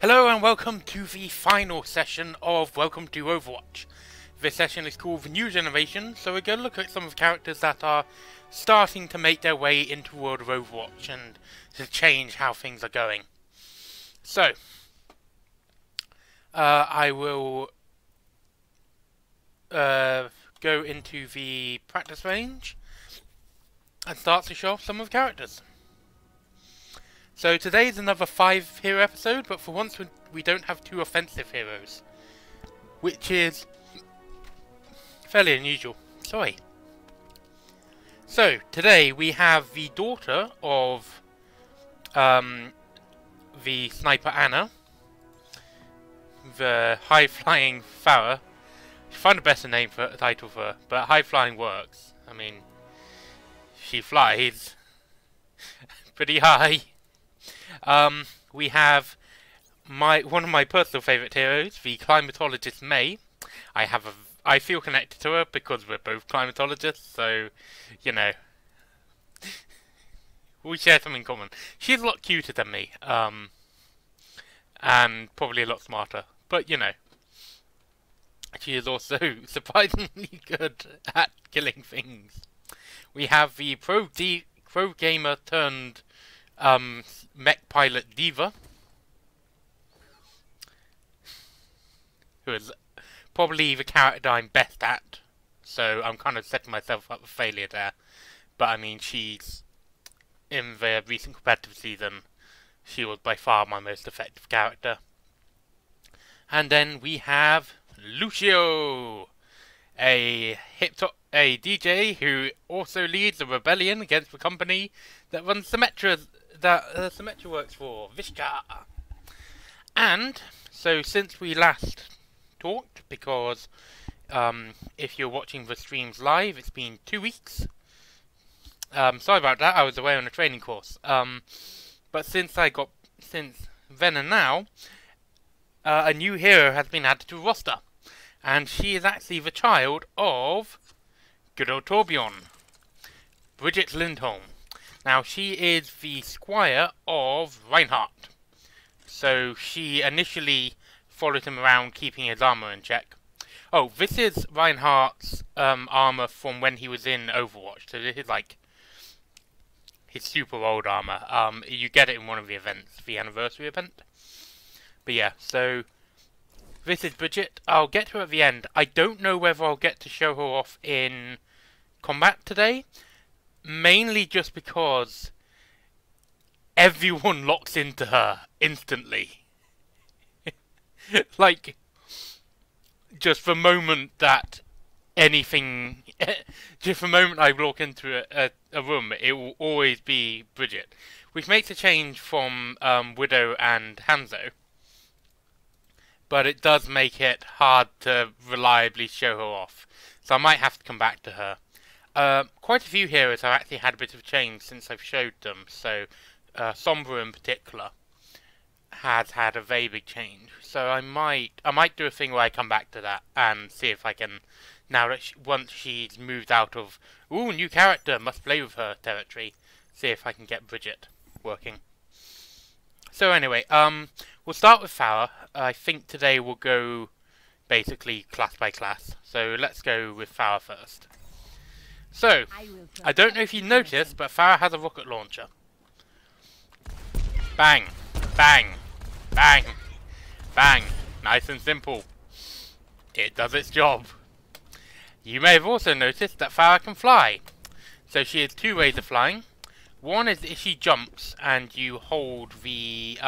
Hello and welcome to the final session of Welcome to Overwatch. This session is called the New Generation, so we're going to look at some of the characters that are starting to make their way into the world of Overwatch and to change how things are going. So, I will go into the practice range and start to show off some of the characters. So today's another 5 hero episode, but for once we don't have 2 offensive heroes, which is fairly unusual. Sorry. So today we have the daughter of the sniper Anna, the high-flying Pharah. I should find a better name for a title for her, but high-flying works. I mean, she flies pretty high. We have one of my personal favourite heroes, the climatologist May. I feel connected to her because we're both climatologists, so you know we share something in common. She's a lot cuter than me, and probably a lot smarter. But you know, she is also surprisingly good at killing things. We have the pro gamer turned mech pilot D.va, who is probably the character I'm best at, so I'm kind of setting myself up for failure there. But I mean, she's in the recent competitive season, she was by far my most effective character. And then we have Lucio, a DJ who also leads a rebellion against the company that runs Symmetra works for, Vishka. And so since we last talked, because if you're watching the streams live, it's been 2 weeks. Sorry about that, I was away on a training course. But since then and now, a new hero has been added to the roster. And she is actually the child of good old Torbjorn, Brigitte Lindholm. Now, she is the squire of Reinhardt. So she initially followed him around, keeping his armor in check. Oh, this is Reinhardt's armor from when he was in Overwatch. So this is like his super old armor. You get it in one of the events, the anniversary event. But yeah, so this is Brigitte. I'll get to her at the end. I don't know whether I'll get to show her off in combat today. Mainly just because everyone locks into her instantly. Like, just the moment that anything... just the moment I walk into a room, it will always be Brigitte. Which makes a change from Widow and Hanzo. But it does make it hard to reliably show her off. So I might have to come back to her. Quite a few heroes have actually had a bit of a change since I've showed them, so Sombra in particular has had a very big change. So I might do a thing where I come back to that and see if I can, now that once she's moved out of ooh, new character, must play with her territory, see if I can get Brigitte working. So anyway, we'll start with Pharah. I think today we'll go basically class by class. So let's go with Pharah first. So, I don't know if you noticed, but Pharah has a rocket launcher. Bang, bang, bang, bang. Nice and simple. It does its job. You may have also noticed that Pharah can fly. So she has 2 ways of flying. One is if she jumps and you hold the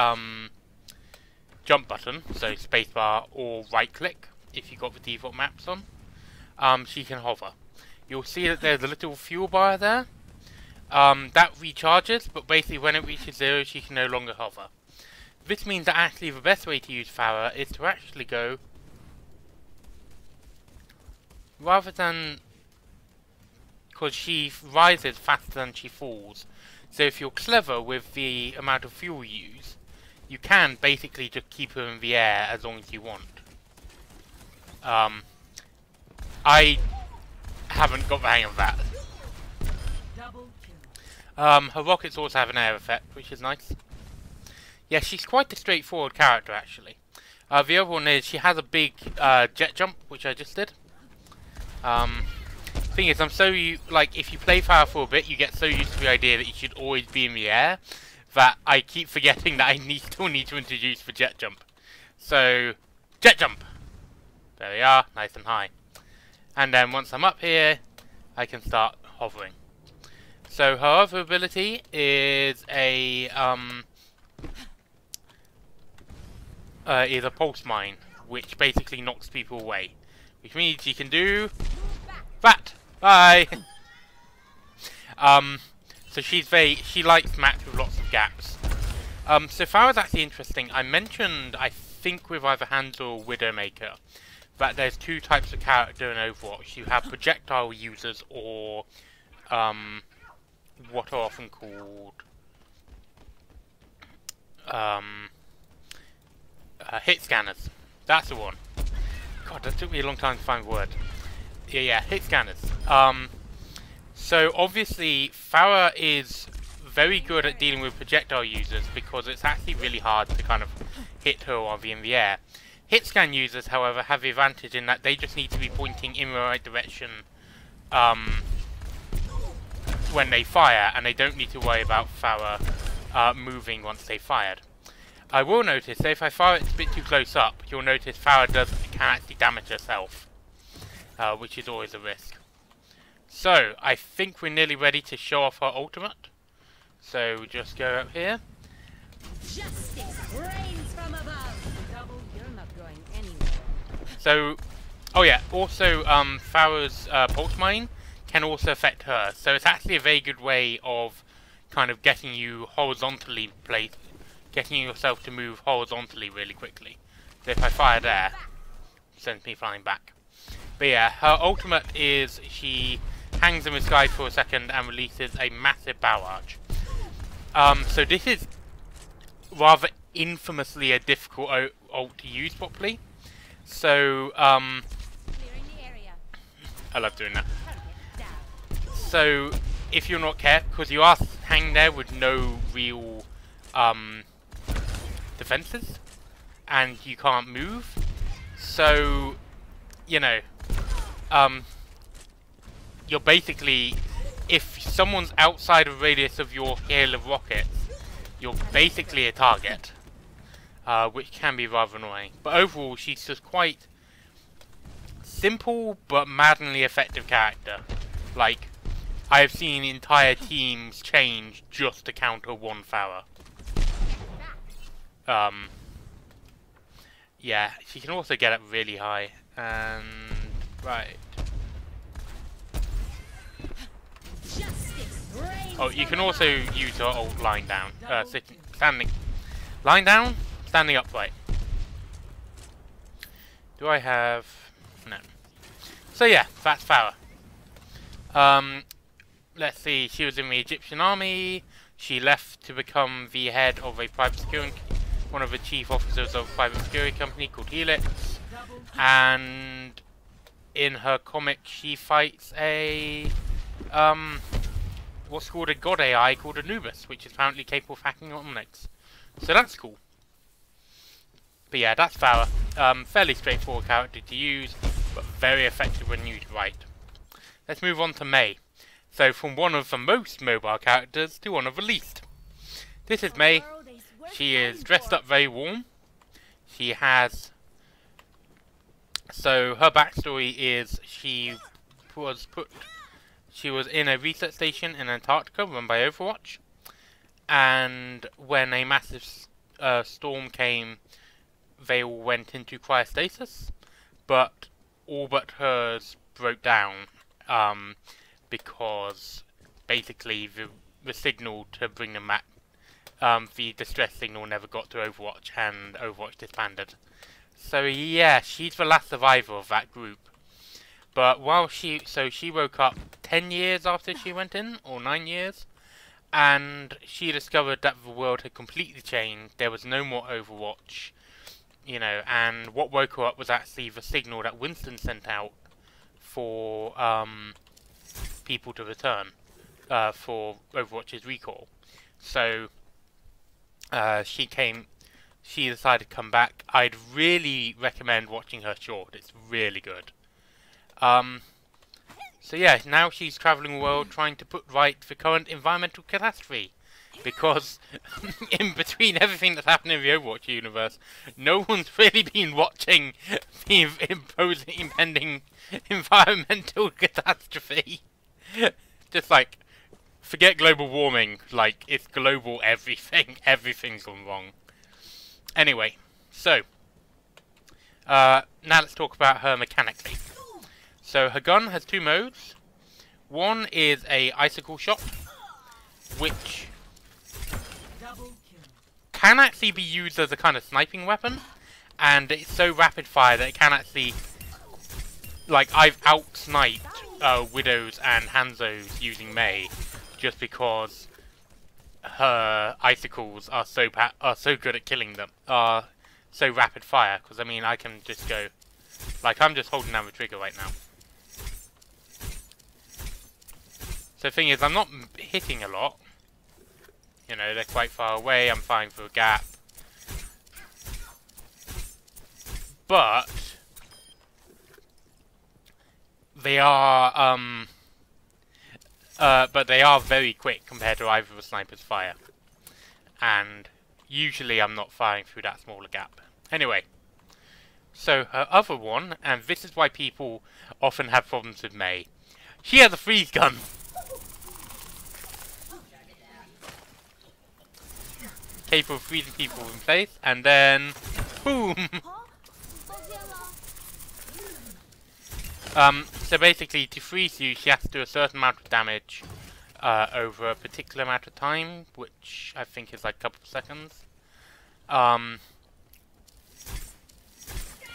jump button, so spacebar or right click, if you've got the default maps on, she can hover. You'll see that there's a little fuel bar there. That recharges, but basically when it reaches 0, she can no longer hover. This means that actually the best way to use Pharah is to actually go, rather than, because she rises faster than she falls. So if you're clever with the amount of fuel you use, you can basically just keep her in the air as long as you want. I haven't got the hang of that. Her rockets also have an air effect, which is nice. Yeah, she's quite a straightforward character, actually. The other one is she has a big jet jump, which I just did. Thing is, if you play Pharah for a bit, you get so used to the idea that you should always be in the air that I keep forgetting that I still need to introduce the jet jump. So, jet jump! There we are, nice and high. And then once I'm up here, I can start hovering. So her other ability is a pulse mine, which basically knocks people away. Which means you can do that. Bye. So she likes maps with lots of gaps. So Pharah's actually interesting. I mentioned, I think with either Hans or Widowmaker, that there's two types of character in Overwatch. You have projectile users or what are often called hit scanners. That's the one. God, that took me a long time to find the word. Yeah, hit scanners. So obviously Pharah is very good at dealing with projectile users because it's actually really hard to kind of hit her while they're in the air. Hit scan users, however, have the advantage in that they just need to be pointing in the right direction when they fire, and they don't need to worry about Pharah moving once they fired. I will notice that if I fire it a bit too close up, you'll notice Pharah can actually damage herself, which is always a risk. So, I think we're nearly ready to show off her ultimate. So, we just go up here. Justice reigns from above. Double, you're not going anywhere. So, oh yeah, also Pharah's pulse mine can also affect her. So it's actually a very good way of kind of getting you horizontally placed, getting yourself to move horizontally really quickly. So if I fire there, it sends me flying back. But yeah, her ultimate is she hangs in the sky for a second and releases a massive barrage. So this is rather infamously a difficult ult to use properly. So, I love doing that. So, if you're not careful, because you are hanging there with no real defenses, and you can't move, so, you know, you're basically, if someone's outside of radius of your hail of rockets, you're basically a target, which can be rather annoying. But overall, she's just quite simple but maddenly effective character. Like, I have seen entire teams change just to counter one Pharah. Yeah, she can also get up really high. And right. Oh, you can also use her ult lying down, lying down, standing upright. Do I have? No. So yeah, that's Pharah. Let's see. She was in the Egyptian army. She left to become the head of a private security, one of the chief officers of a private security company called Helix. And in her comic, she fights a what's called a god AI called Anubis, which is apparently capable of hacking Omnics. So that's cool. But yeah, that's Pharah. Fairly straightforward character to use, but very effective when used right. Let's move on to Mei. So from one of the most mobile characters to one of the least. This is Mei. She is dressed up very warm. She has... So her backstory is she was in a research station in Antarctica run by Overwatch. And when a massive storm came, they all went into cryostasis. But all but hers broke down. Because basically the signal to bring them back, the distress signal never got to Overwatch and Overwatch disbanded. So yeah, she's the last survivor of that group. But while she woke up 10 years after she went in, or 9 years, and she discovered that the world had completely changed. There was no more Overwatch, you know, and what woke her up was actually the signal that Winston sent out for people to return for Overwatch's recall. So she decided to come back. I'd really recommend watching her short. It's really good. So yeah, now she's traveling the world trying to put right the current environmental catastrophe. Because in between everything that's happening in the Overwatch universe, no one's really been watching the impending environmental catastrophe. Just like, forget global warming, like, it's global everything. Everything's gone wrong. Anyway, so, now let's talk about her mechanically. So her gun has two modes. One is a icicle shot, which can actually be used as a kind of sniping weapon, and it's so rapid fire that it can actually, like, I've out-sniped Widows and Hanzos using Mei just because her icicles are so good at killing them, are so rapid fire. Because I mean, I can just go, like, I'm just holding down the trigger right now. So the thing is, I'm not hitting a lot. You know, they're quite far away, I'm firing through a gap. But they are very quick compared to either of the sniper's fire. And usually I'm not firing through that smaller gap. Anyway, so her other one, and this is why people often have problems with Mei. She has a freeze gun. Capable of freezing people in place, and then boom! So basically, to freeze you, she has to do a certain amount of damage over a particular amount of time, which I think is like a couple of seconds.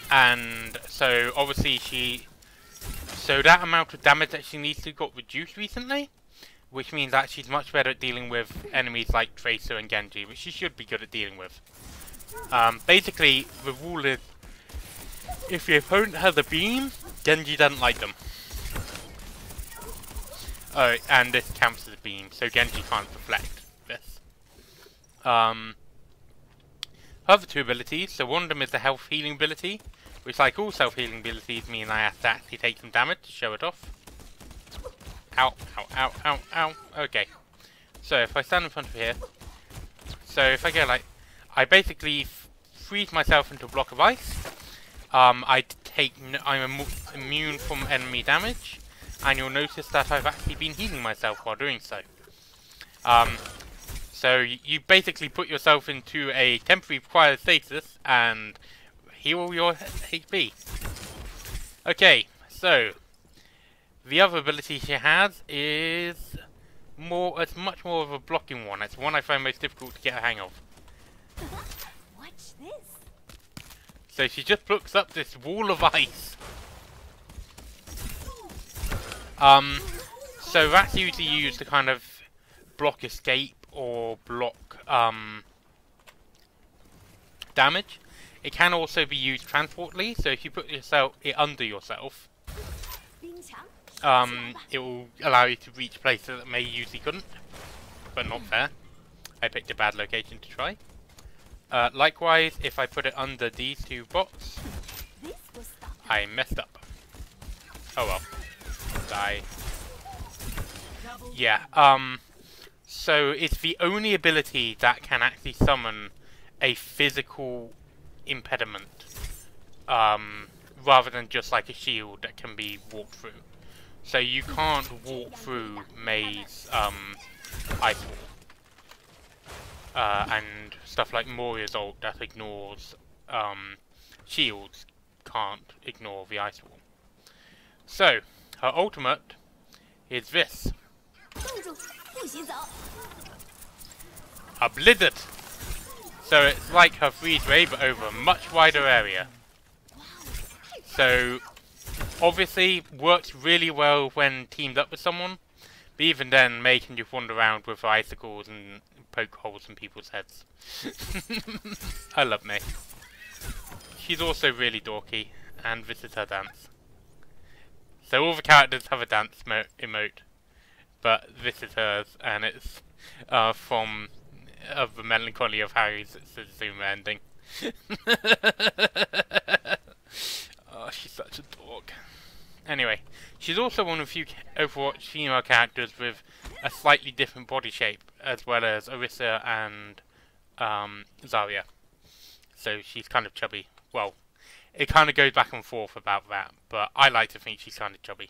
And so obviously so that amount of damage that she needs to got reduced recently, which means that she's much better at dealing with enemies like Tracer and Genji, which she should be good at dealing with. Basically, the rule is, if your opponent has a beam, Genji doesn't like them. Oh, and this counts as a beam, so Genji can't deflect this. Other two abilities, so one of them is the health healing ability, which, like all self-healing abilities, mean I have to actually take some damage to show it off. Ow, ow, ow, ow, ow. Okay. So if I stand in front of here, so if I go like, I basically freeze myself into a block of ice. I'm immune from enemy damage, and you'll notice that I've actually been healing myself while doing so. So you basically put yourself into a temporary quiet status and heal your HP. Okay, so the other ability she has is it's much more of a blocking one. It's one I find most difficult to get a hang of. Watch this. So she just looks up this wall of ice. So that's usually used to kind of block escape or block damage. It can also be used transportly. So if you put it under yourself, it will allow you to reach places that Mei usually couldn't, but not fair. I picked a bad location to try. Likewise, if I put it under these two bots, I messed up. Oh well. Die. Yeah, so it's the only ability that can actually summon a physical impediment, rather than just like a shield that can be walked through. So you can't walk through Mei's ice wall. And stuff like Moria's ult that ignores shields can't ignore the ice wall. So her ultimate is this. A blizzard! So it's like her freeze ray but over a much wider area. So obviously works really well when teamed up with someone, but even then Mei can just wander around with her icicles and poke holes in people's heads. I love Mei. She's also really dorky, and this is her dance. So all the characters have a dance emote, but this is hers, and it's from of the melancholy of Harry's Suzume ending. Oh, she's such a dog. Anyway, she's also one of the few Overwatch female characters with a slightly different body shape, as well as Orisa and Zarya. So she's kind of chubby. Well, it kind of goes back and forth about that, but I like to think she's kind of chubby.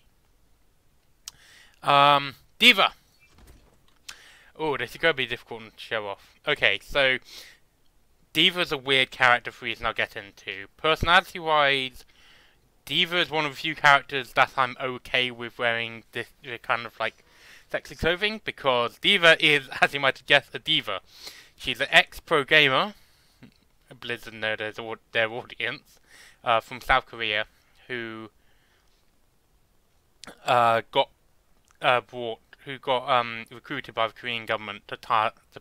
D.va. Oh, this is going to be difficult to show off. Okay, so D.va's a weird character for reason I'll get into. Personality-wise, D.va is one of the few characters that I'm okay with wearing this kind of like sexy clothing, because D.va is, as you might have guessed, a diva. She's an ex-pro gamer, Blizzard know their audience, from South Korea, who got recruited by the Korean government to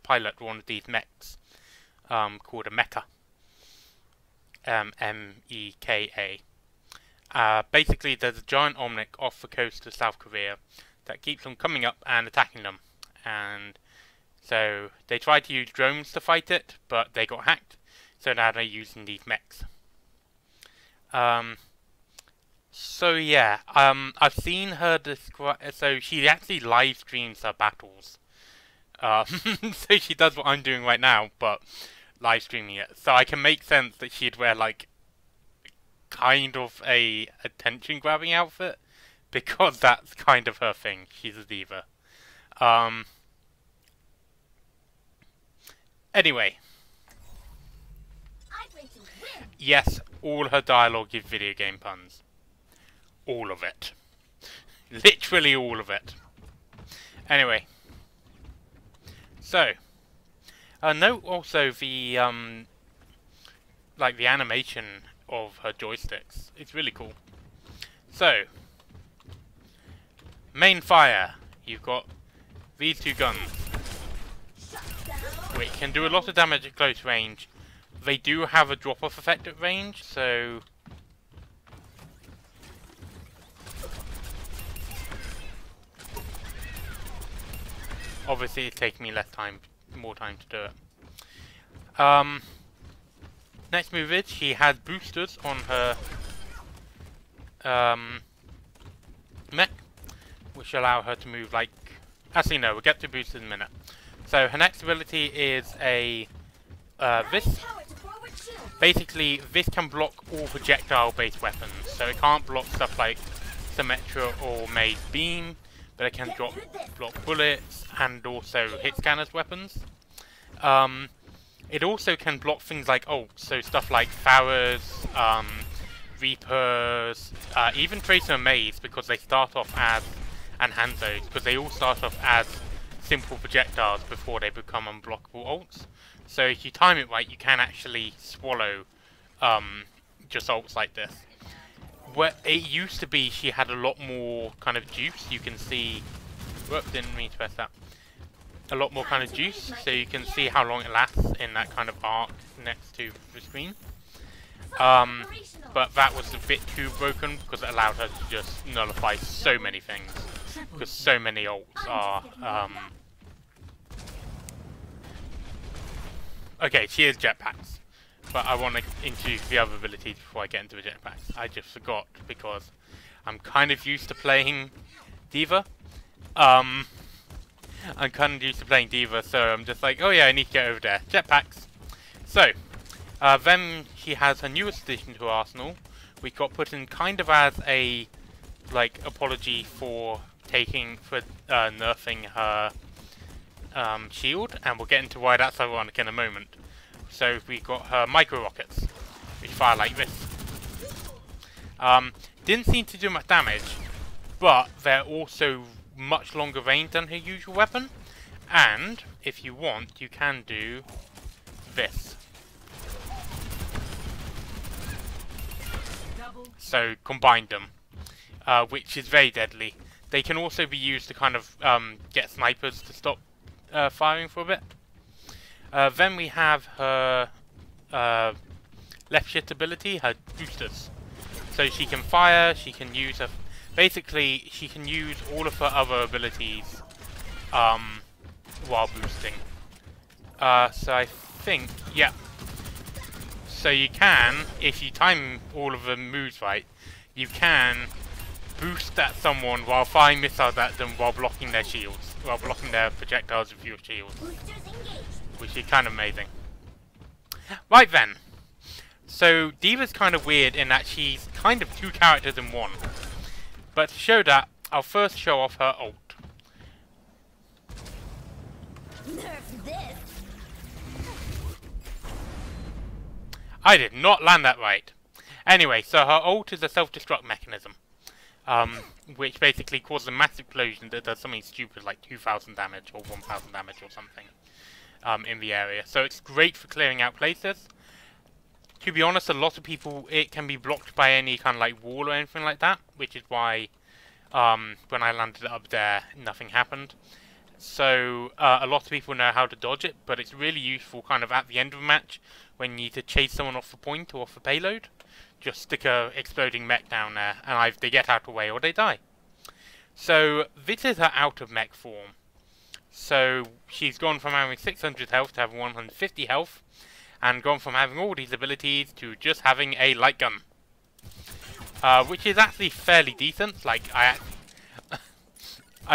pilot one of these mechs, called a mecha, M-E-K-A. Basically, there's a giant omnic off the coast of South Korea that keeps them coming up and attacking them, and so they tried to use drones to fight it, but they got hacked, so now they're using these mechs. So yeah, I've seen her describe. So she actually live streams her battles. So she does what I'm doing right now, but live streaming it. So I can make sense that she'd wear like kind of a attention grabbing outfit, because that's kind of her thing. She's a diva. Anyway. Yes, all her dialogue is video game puns. All of it. Literally all of it. Anyway. So. Note also the, like the animation of her joysticks. It's really cool. So. Main fire. You've got these two guns, which can do a lot of damage at close range. They do have a drop-off effect at range, so obviously it's taking me more time to do it. Next move is she has boosters on her mech, which allow her to move like. Actually, no, we'll get to boosters in a minute. So her next ability is a this. Basically, this can block all projectile-based weapons, so it can't block stuff like Symmetra or Maze Beam, but it can block bullets and also hit scanners weapons. It also can block things like so stuff like Pharahs, Reapers, even Tracer and Maze, because they start off as, and Hanzos, because they all start off as simple projectiles before they become unblockable ults. So if you time it right, you can actually swallow just ults like this. Where it used to be, she had a lot more kind of juice. You can see, whoops, didn't mean to press that. A lot more kind of juice, so you can see how long it lasts in that kind of arc next to the screen. But that was a bit too broken, because it allowed her to just nullify so many things. Because so many ults are okay, she has jetpacks, but I want to introduce the other abilities before I get into the jetpacks. I just forgot, because I'm kind of used to playing D.va. I'm kind of used to playing D.va, so I'm just like, oh yeah, I need to get over there. Jetpacks. So, then she has her newest addition to her arsenal, which got put in kind of as a, like, apology for nerfing her shield, and we'll get into why that's ironic in a moment. So we got her micro rockets, which fire like this. Didn't seem to do much damage, but they're also much longer range than her usual weapon. And if you want, you can do this. So combine them, which is very deadly. They can also be used to kind of get snipers to stop firing for a bit. Then we have her left shift ability, her boosters. So she can fire, she can use her... Basically, she can use all of her other abilities while boosting. So I think, yeah. So you can, if you time all of the moves right, you can boost at someone while firing missiles at them while blocking their shields, while blocking their projectiles with your shields, which is kind of amazing. Right then. So D.va's kind of weird in that she's kind of two characters in one. But to show that, I'll first show off her ult. Nerf this. I did not land that right. Anyway, so her ult is a self-destruct mechanism, which basically causes a massive explosion that does something stupid like 2,000 damage or 1,000 damage or something in the area. So it's great for clearing out places. To be honest, a lot of people, it can be blocked by any kind of like wall or anything like that, which is why when I landed up there, nothing happened. So a lot of people know how to dodge it, but it's really useful kind of at the end of a match when you need to chase someone off the point or off the payload. Just stick a exploding mech down there, and either they get out of the way or they die. So this is her out of mech form. So she's gone from having 600 health to having 150 health, and gone from having all these abilities to just having a light gun. Which is actually fairly decent. Like, I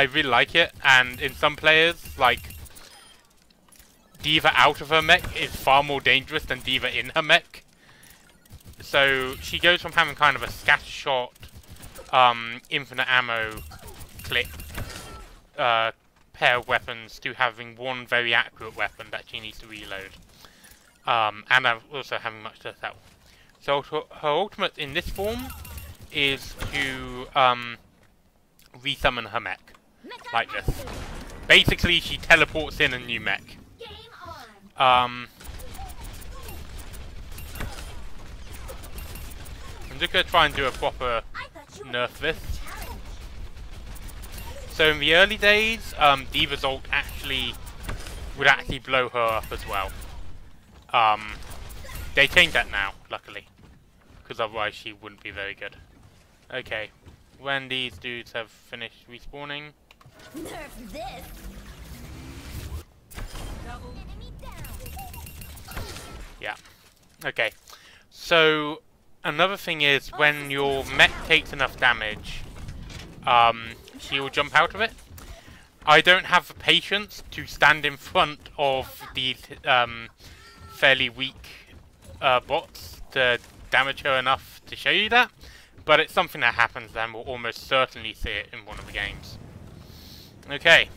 really like it, and in some players, like, D.va out of her mech is far more dangerous than D.va in her mech. So she goes from having kind of a scatter shot, infinite ammo clip pair of weapons to having one very accurate weapon that she needs to reload. And also having much less health. So her ultimate in this form is to resummon her mech. Like this. Basically, she teleports in a new mech. I'm just going to try and do a proper nerf this. So in the early days, D.va's ult would actually blow her up as well. They changed that now, luckily. Because otherwise she wouldn't be very good. Okay. When these dudes have finished respawning. Nerf this. Yeah. Okay. So another thing is when your mech takes enough damage, she will jump out of it. I don't have the patience to stand in front of these fairly weak bots to damage her enough to show you that, but it's something that happens and we'll almost certainly see it in one of the games. Okay,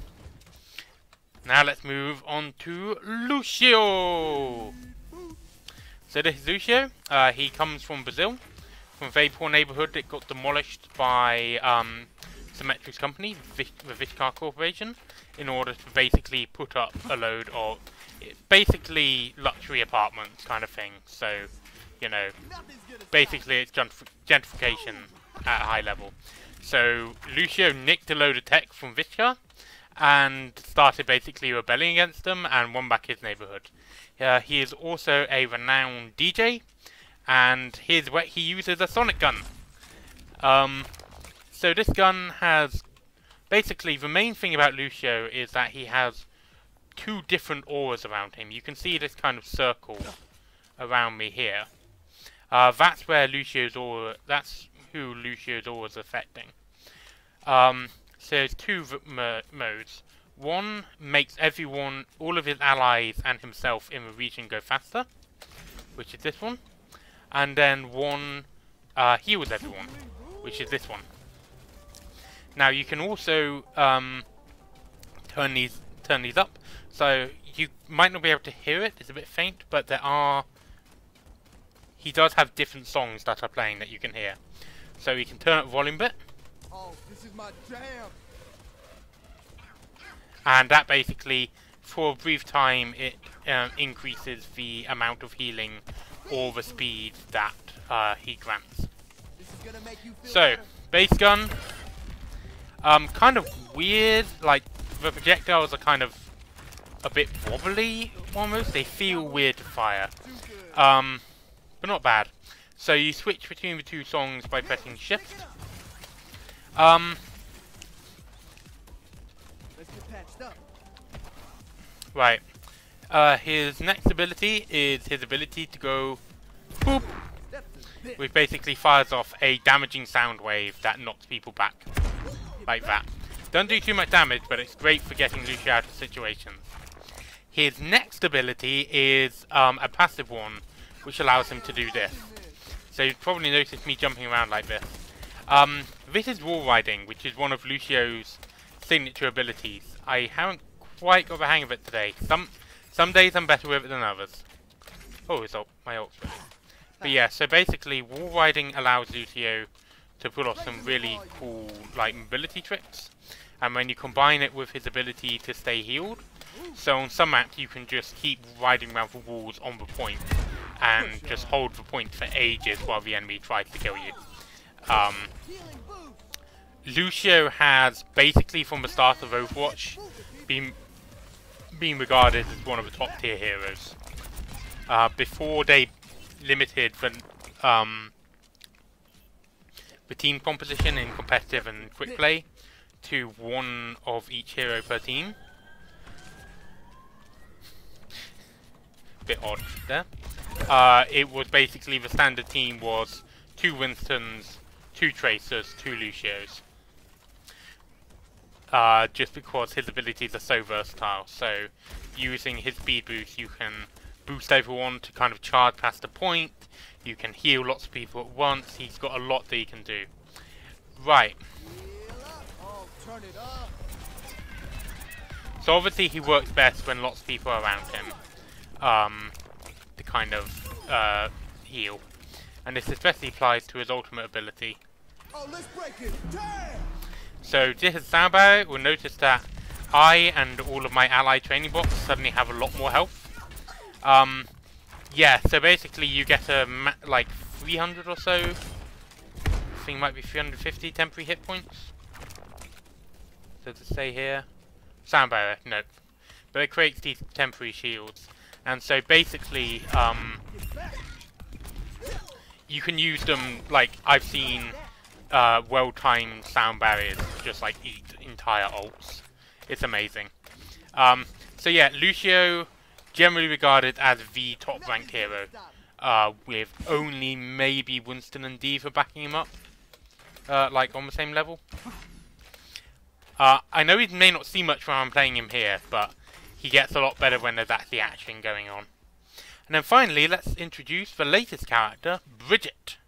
now let's move on to Lucio. So this is Lucio. He comes from Brazil, from a very poor neighborhood. It got demolished by Symmetrics company, the Vishkar Corporation, in order to basically put up a load of basically luxury apartments kind of thing. So, you know, basically it's gentrification at a high level. So Lucio nicked a load of tech from Vishkar and started basically rebelling against them and won back his neighborhood. He is also a renowned DJ, and he uses a sonic gun. So this gun has, basically the main thing about Lucio is that he has two different auras around him. You can see this kind of circle around me here. That's where Lucio's aura, that's who Lucio's aura is affecting. So there's two modes. One makes everyone, all of his allies and himself in the region go faster, which is this one. And then one heals everyone, which is this one. Now you can also turn these up, so you might not be able to hear it. It's a bit faint, but he does have different songs that are playing that you can hear. So you can turn up the volume a bit. Oh, this is my jam. And that basically, for a brief time, it increases the amount of healing or the speed that he grants. So, base gun, kind of weird, like the projectiles are kind of a bit wobbly almost, they feel weird to fire, but not bad. So you switch between the two songs by pressing shift. Right, His next ability is his ability to go boop, which basically fires off a damaging sound wave that knocks people back. Like that. Don't do too much damage, but it's great for getting Lucio out of situations. His next ability is a passive one, which allows him to do this. So you've probably noticed me jumping around like this. This is wall riding, which is one of Lucio's signature abilities. I haven't quite got the hang of it today. Some days I'm better with it than others. Oh, it's my ult's ready. But yeah, so basically wall riding allows Lucio to pull off some really cool like mobility tricks. And when you combine it with his ability to stay healed, so on some maps you can just keep riding around the walls on the point and just hold the point for ages while the enemy tries to kill you. Lucio has basically from the start of Overwatch been regarded as one of the top tier heroes. Before they limited the team composition in competitive and quick play to one of each hero per team. Bit odd there. It was basically the standard team was 2 Winstons, 2 Tracers, 2 Lucios. Just because his abilities are so versatile. So using his speed boost you can boost everyone to kind of charge past a point. You can heal lots of people at once. He's got a lot that he can do. Right. So obviously he works best when lots of people are around him. To kind of heal. And this especially applies to his ultimate ability. Oh, let's break it. Damn! So this is sound barrier. We'll notice that I and all of my ally training bots suddenly have a lot more health. Yeah, so basically you get like 300 or so. I think it might be 350 temporary hit points. So to say here, sound barrier, nope. But it creates these temporary shields, and so basically, you can use them like I've seen well-timed sound barriers just like eat entire ults. It's amazing. So yeah, Lucio generally regarded as the top-ranked hero, with only maybe Winston and D.va backing him up, like on the same level. I know he may not see much when I'm playing him here, but he gets a lot better when there's actually action going on. And then finally, let's introduce the latest character, Brigitte.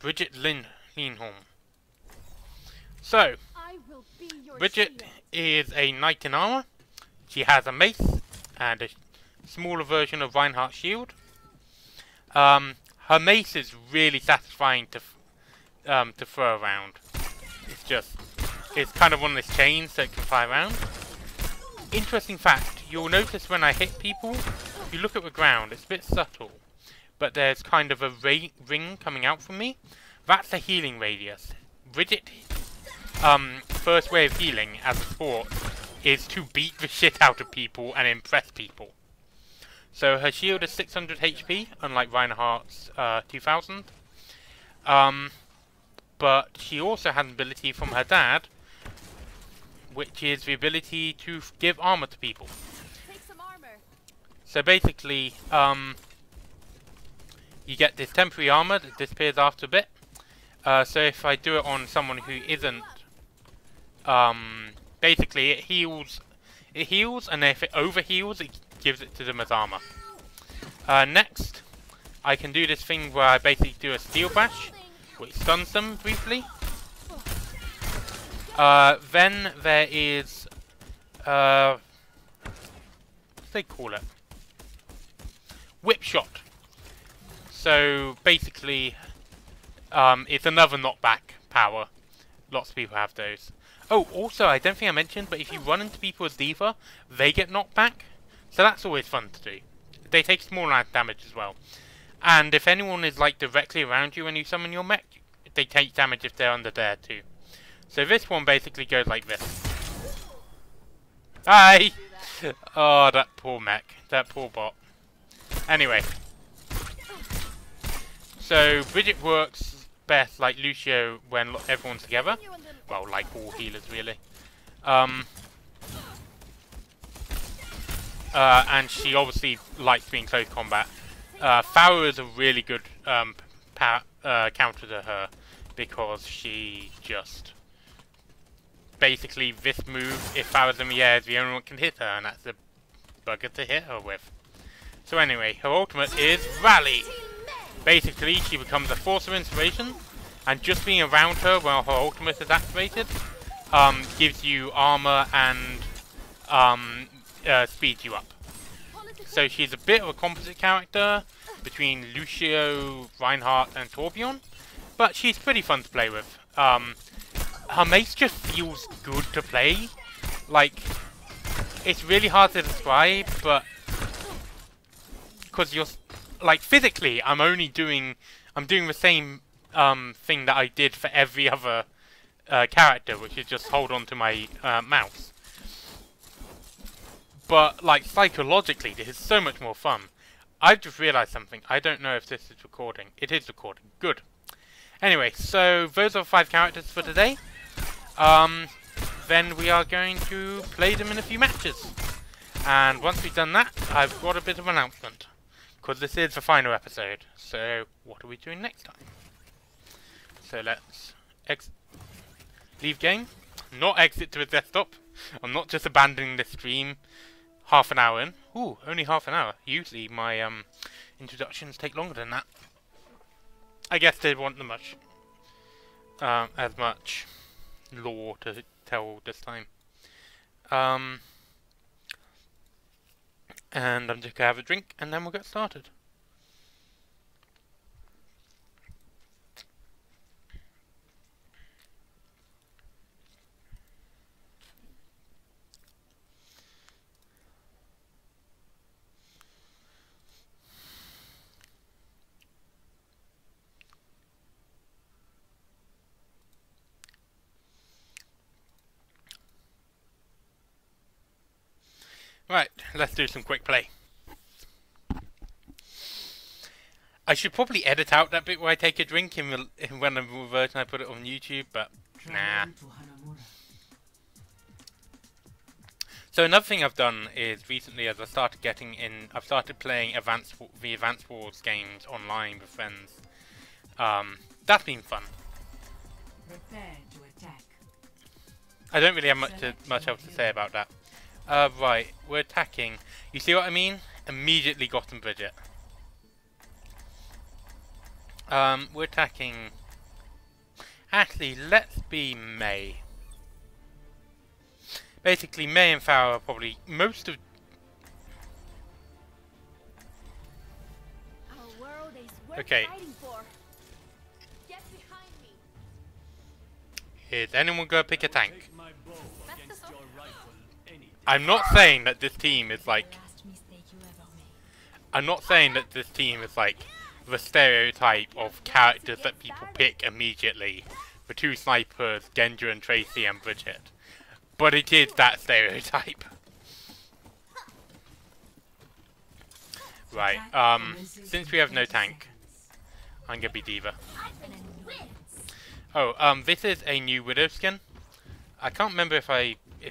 Brigitte Lindholm. So, Brigitte is a knight in armor. She has a mace and a smaller version of Reinhardt's shield. Her mace is really satisfying to throw around. It's kind of one of those chains that can fly around. Interesting fact, you'll notice when I hit people, if you look at the ground, it's a bit subtle, but there's kind of a ring coming out from me. That's a healing radius. Brigitte, first way of healing as a sport is to beat the shit out of people and impress people. So her shield is 600 HP, unlike Reinhardt's 2000. But she also has an ability from her dad, which is the ability to give armor to people. Take some armor. So basically, you get this temporary armor that disappears after a bit. So if I do it on someone who isn't, basically it heals, and if it overheals, it gives it to them as armor. Next, I can do this thing where I basically do a steel bash, which stuns them briefly. Then there is, what do they call it? Whip shot. So basically, it's another knockback power. Lots of people have those. Oh, also, I don't think I mentioned, but if you run into people as D.va, they get knocked back. So that's always fun to do. They take small amount of damage as well. And if anyone is like directly around you when you summon your mech, they take damage if they're under there too. So this one basically goes like this. Hi! Oh, that poor mech. That poor bot. Anyway. So, Brigitte works best like Lucio when everyone's together. Well, like all healers really. and she obviously likes being close combat. Pharah is a really good counter to her, because she just basically this move, if Pharah's in the air, is the only one can hit her, and that's a bugger to hit her with. So anyway, her ultimate is Rally. Basically, she becomes a force of inspiration, and just being around her while her ultimate is activated gives you armor and speeds you up. So she's a bit of a composite character between Lucio, Reinhardt, and Torbjorn, but she's pretty fun to play with. Her mace just feels good to play. Like, it's really hard to describe, but because you're like physically, I'm doing the same thing that I did for every other character, which is just hold on to my mouse. But like psychologically, this is so much more fun. I've just realised something. I don't know if this is recording. It is recording. Good. Anyway, so those are 5 characters for today. Then we are going to play them in a few matches. And once we've done that, I've got a bit of an announcement. Because this is the final episode. So, what are we doing next time? So let's leave game. Not exit to the desktop. I'm not just abandoning the stream half an hour in. Ooh, only half an hour. Usually my introductions take longer than that. I guess they want as much lore to tell this time. And I'm just gonna have a drink and then we'll get started. Right, let's do some quick play. I should probably edit out that bit where I take a drink when I'm reverting I put it on YouTube, but nah. So another thing I've done is recently, as I started I've started playing the Advanced Wars games online with friends. That's been fun. Prepare to attack. I don't really have much else to say about that. Right, we're attacking. You see what I mean? Immediately gotten Brigitte. We're attacking. Actually, let's be May. Basically, May and Pharah are probably most of. Our world is worth Okay. fighting for. Get behind me. Is anyone gonna pick a tank? I'm not saying that this team is like. I'm not saying that this team is like the stereotype of characters that people pick immediately. The 2 snipers, Genja and Tracy and Brigitte. But it is that stereotype. Right, since we have no tank, I'm gonna be D.va. Oh, this is a new Widow skin. I can't remember if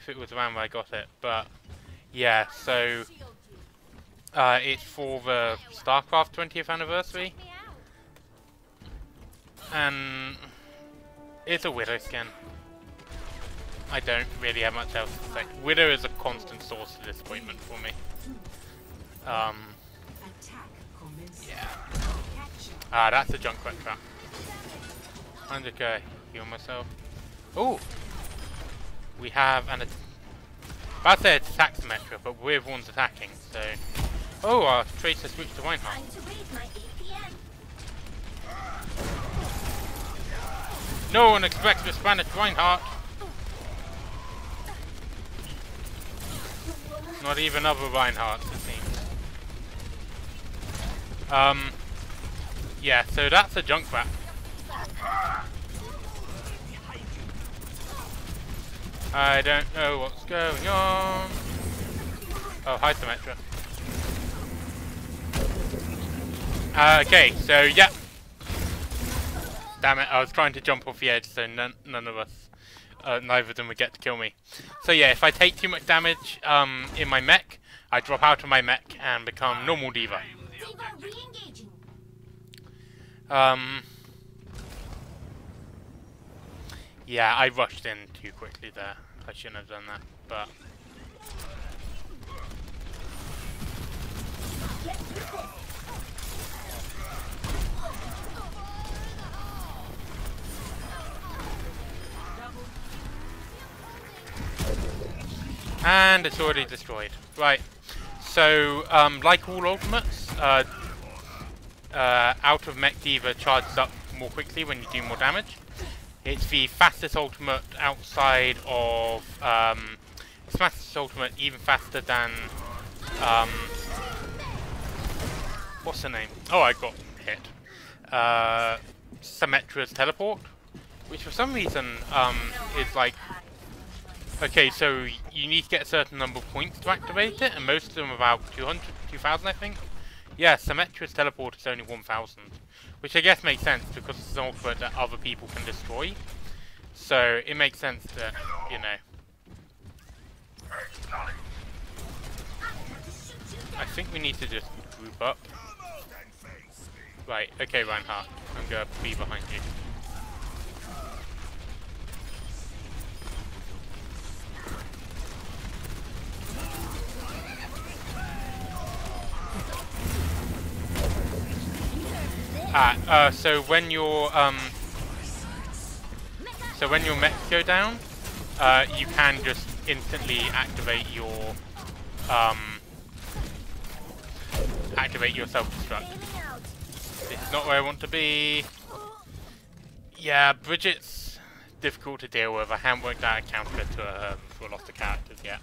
it was around where I got it, but yeah, so it's for the StarCraft 20th anniversary, and it's a Widow skin. I don't really have much else to say. Widow is a constant source of disappointment for me. Yeah. That's a junk wet trap. I'm just gonna heal myself. Oh! We have an about to say it's attack Symmetra, but we're the ones attacking, so. Oh, our Tracer switched to Reinhardt. No one expects the Spanish Reinhardt. Not even other Reinhardts, it seems. Yeah, so that's a junk rat. I don't know what's going on. Oh, hi Symmetra. Okay, so yeah. Damn it, I was trying to jump off the edge, so none of us, neither of them would get to kill me. So yeah, if I take too much damage in my mech, I drop out of my mech and become normal D.va. D.va re-engaging. Yeah, I rushed in too quickly there. I shouldn't have done that, but... And it's already destroyed. Right. So, like all ultimates, out of mech D.va charges up more quickly when you do more damage. It's the fastest ultimate outside of, it's fastest ultimate even faster than, what's her name? Oh, I got hit. Symmetra's teleport, which for some reason, is like, okay, so you need to get a certain number of points to activate it, and most of them are about 200, 2000 I think. Yeah, Symmetra's teleport is only 1000. Which I guess makes sense because it's an ultimate that other people can destroy. So it makes sense that, you know. I think we need to just group up. Right, okay Reinhardt, I'm gonna be behind you. So when your mechs go down, you can just instantly activate your self-destruct. This is not where I want to be. Yeah, Brigitte's difficult to deal with. I haven't worked out a counter to her for a lot of characters yet.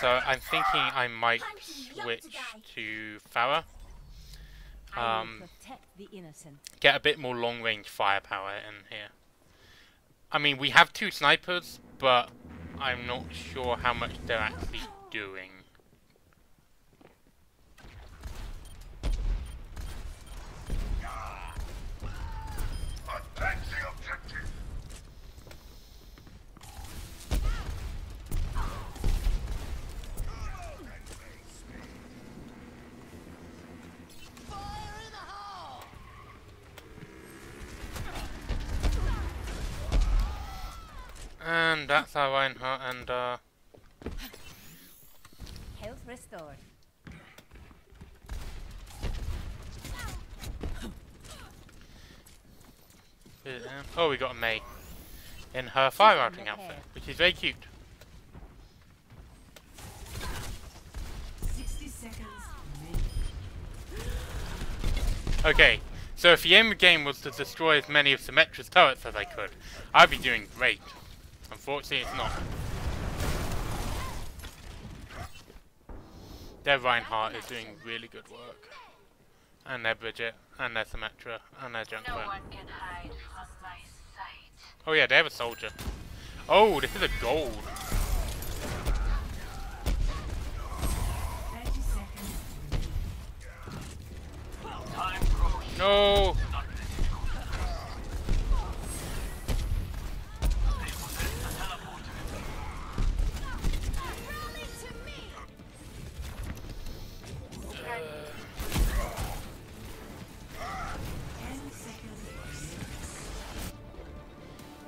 So I'm thinking I might switch to Pharah. Get a bit more long-range firepower in here. I mean, we have 2 snipers, but I'm not sure how much they're actually doing. And that's our Reinhardt and Health restored. oh, we got a May in her fire routing outfit, which is very cute. 60 seconds. Okay, so if the aim of the game was to destroy as many of Symmetra's turrets as I could, I'd be doing great. Unfortunately, it's not. Their Reinhardt is doing really good work. And their Brigitte, and their Symmetra, and their Junkrat. No one can hide from my sight. Oh yeah, they have a soldier. Oh, this is a gold. 30 seconds. No!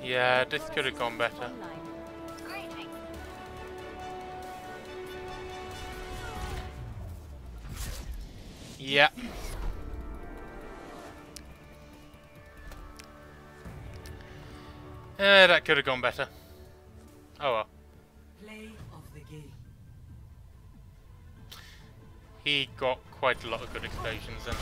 Yeah, this could have gone better. Yeah. That could have gone better. Oh well. Play of the game. He got quite a lot of good explosions in.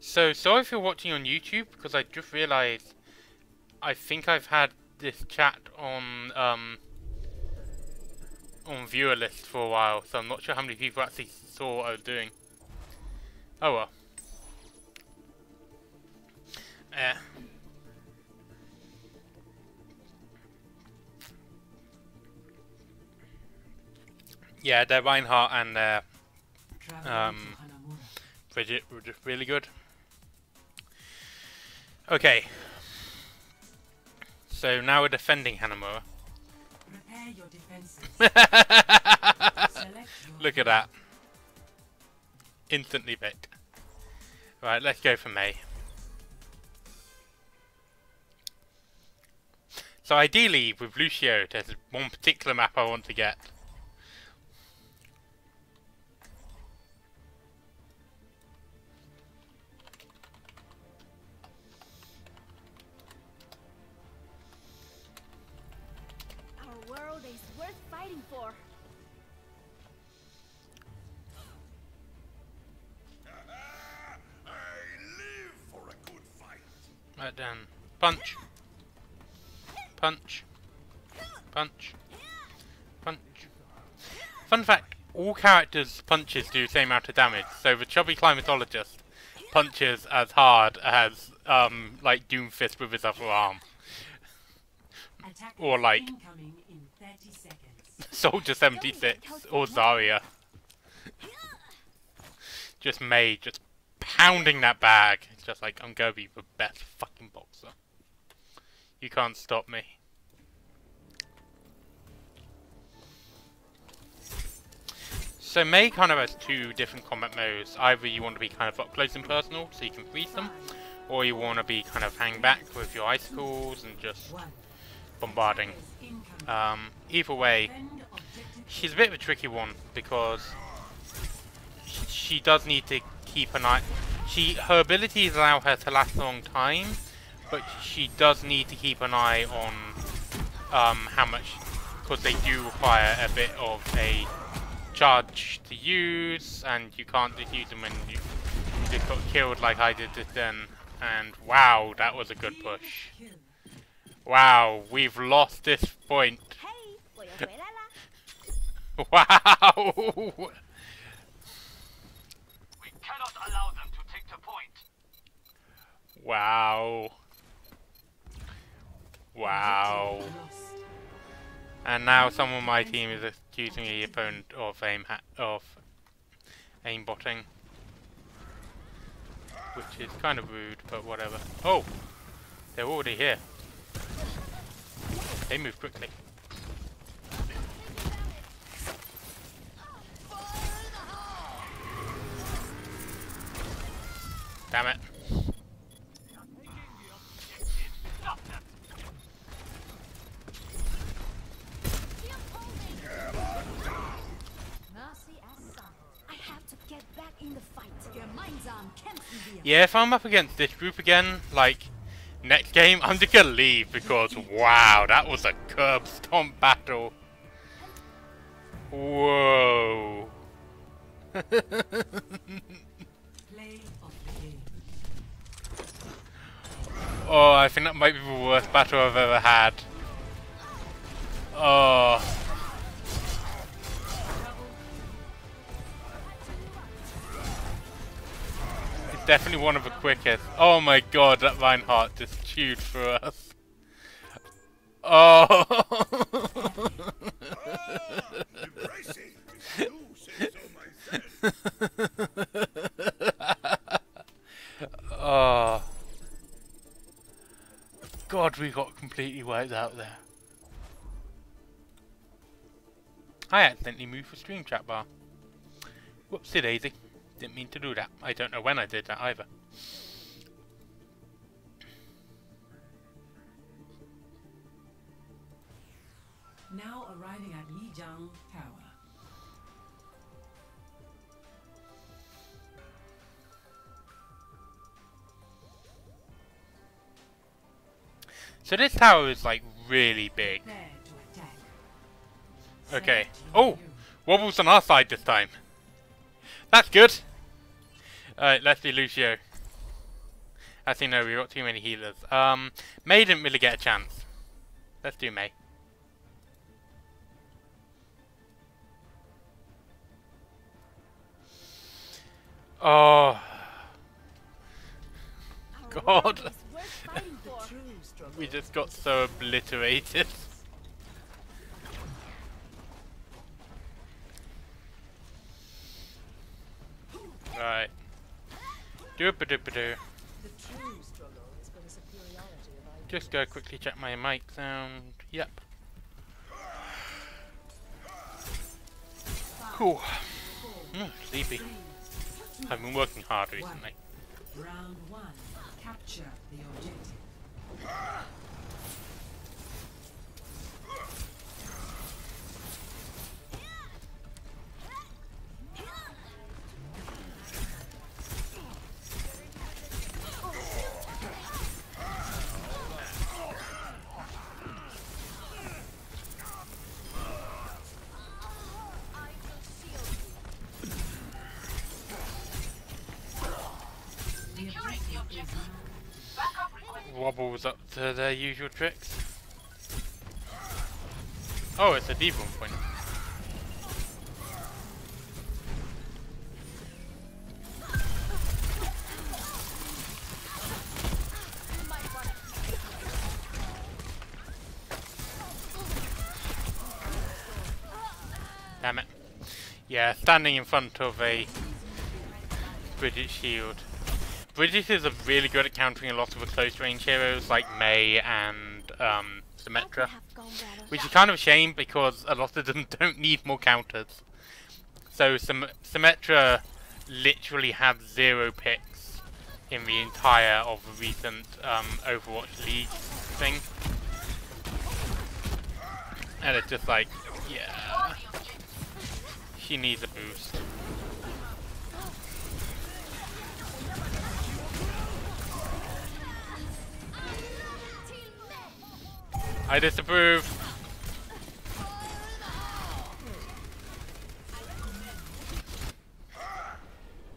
So, sorry if you're watching on YouTube, because I just realised I think I've had this chat on viewer list for a while, so I'm not sure how many people actually saw what I was doing. Oh well. Yeah, their Reinhardt and their Traveling to Hanamura. Brigitte were just really good. Okay. So now we're defending Hanamura. Prepare your defenses. Select your Look at that. Instantly picked. Right, let's go for May. So ideally, with Lucio, there's one particular map I want to get. Our world is worth fighting for. I live for a good fight. Right then. Punch. Punch. Punch. Punch. Fun fact, all characters' punches do the same amount of damage. So the chubby climatologist punches as hard as like Doomfist with his other arm. attack Or like incoming in 30 seconds. Soldier 76 or Zarya. Just May, just pounding that bag. It's just like, I'm gonna be the best fucking boxer. You can't stop me. So May kind of has two different combat modes. Either you want to be kind of up close and personal, so you can freeze them, or you want to be kind of hang back with your icicles and just bombarding. Either way, she's a bit of a tricky one because she does need to keep an eye. Her abilities allow her to last a long time, but she does need to keep an eye on how much, because they do require a bit of a charge to use, and you can't just use them when you just got killed like I did just then. And wow, that was a good push. Wow, we've lost this point. Hey, voy a superarla. Wow! We cannot allow them to take the point. Wow. Wow. And now someone on my team is accusing the opponent of aimbotting, which is kind of rude, but whatever. Oh, they're already here. They move quickly. Damn it. I have to get back in the fight. Gemeinsam kämpfen wir. Yeah, if I'm up against this group again, like, next game, I'm just gonna leave because, wow, that was a curb stomp battle. Whoa. Play of the game. Oh, I think that might be the worst battle I've ever had. Oh. It's definitely one of the quickest. Oh my god, that Reinhardt just chewed for us. Oh. Embracing. You say so myself. Oh. God, we got completely wiped out there. I accidentally moved the stream chat bar. Whoopsie daisy. Didn't mean to do that. I don't know when I did that either. Now arriving at Lijiang Tower. So this tower is like really big. Prepare to attack. Okay. Select your Oh! hero. Wobbles on our side this time. That's good. Alright, let's do Lucio. Actually no, we got too many healers. May didn't really get a chance. Let's do May. Oh. Our God. world is worth fighting for. We just got so obliterated. Right. Doop-a-doop-a-doo. The true struggle is for the superiority of ideas. Just go quickly check my mic sound. Yep. Cool. Sleepy. I've been working hard recently. Round 1. Capture the objective. Wobbles up to their usual tricks. Oh, it's a D.va point. Damn it. Yeah, standing in front of a Brigitte shield. Brigitte is really good at countering a lot of the close range heroes like Mei and Symmetra, which is kind of a shame because a lot of them don't need more counters. So Symmetra literally had 0 picks in the entire of the recent Overwatch League thing. And it's just like, yeah, she needs a boost. I disapprove.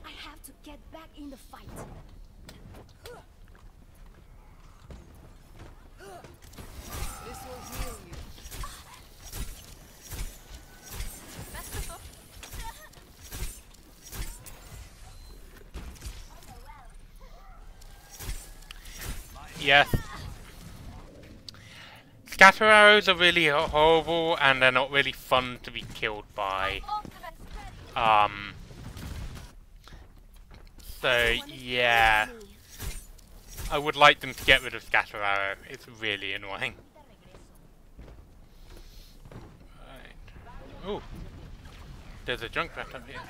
I have to get back in the fight. This will heal you. Yes. Scatter arrows are really horrible and they're not really fun to be killed by. So yeah, I would like them to get rid of scatter arrow. It's really annoying. Right. Ooh, there's a junk rat up here.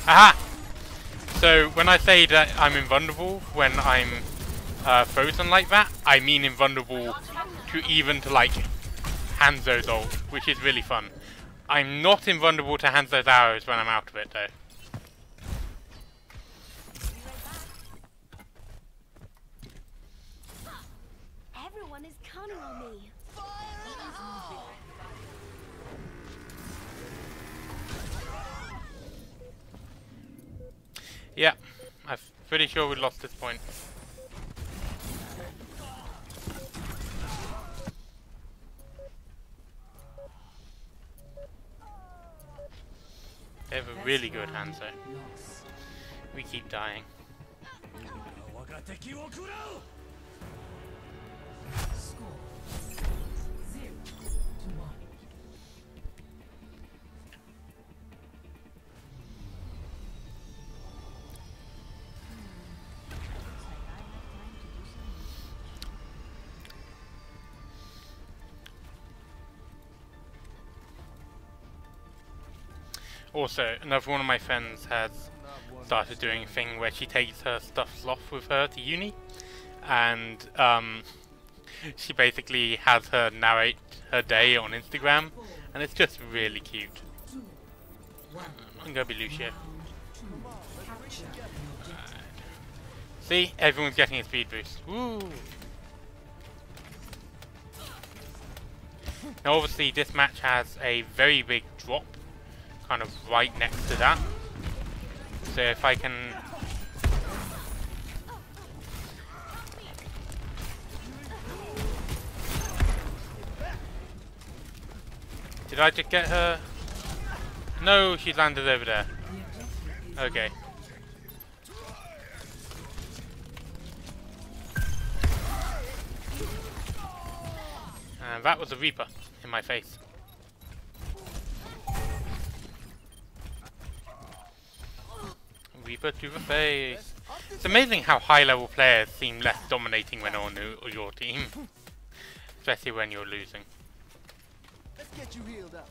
Aha! So when I say that I'm invulnerable when I'm frozen like that, I mean invulnerable to even to like Hanzo's ult, which is really fun. I'm not invulnerable to Hanzo's arrows when I'm out of it though. Everyone is counting on me. Yeah, I'm pretty sure we lost this point. They have a really good Hanzo. We keep dying. Score 0-1. Also, another one of my friends has started doing a thing where she takes her stuff sloth with her to uni, and she basically has her narrate her day on Instagram, and it's just really cute. I'm gonna be Lucio. See, everyone's getting a speed boost. Woo! Now obviously this match has a very big drop kind of right next to that. So if I can Did I just get her? No, she landed over there. Okay. And that was a Reaper in my face. Reaper to the face. It's amazing how high-level players seem less dominating when on your team, especially when you're losing. Let's get you healed up.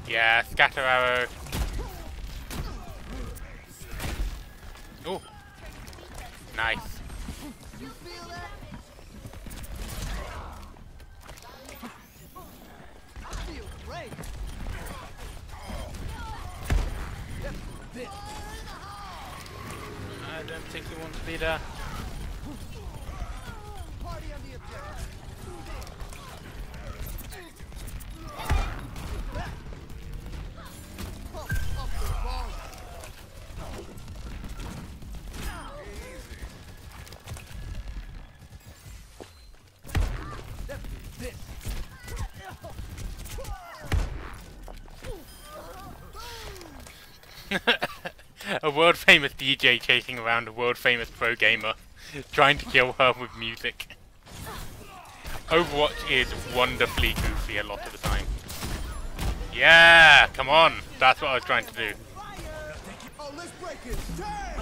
Yeah, scatter arrow. Oh, nice. You feel that? I feel great. I don't think you want to be there. Party on the objective. Pump up the volume. A world famous DJ chasing around a world famous pro gamer, trying to kill her with music. Overwatch is wonderfully goofy a lot of the time. Yeah, come on, that's what I was trying to do. Oh, let's break it. Damn!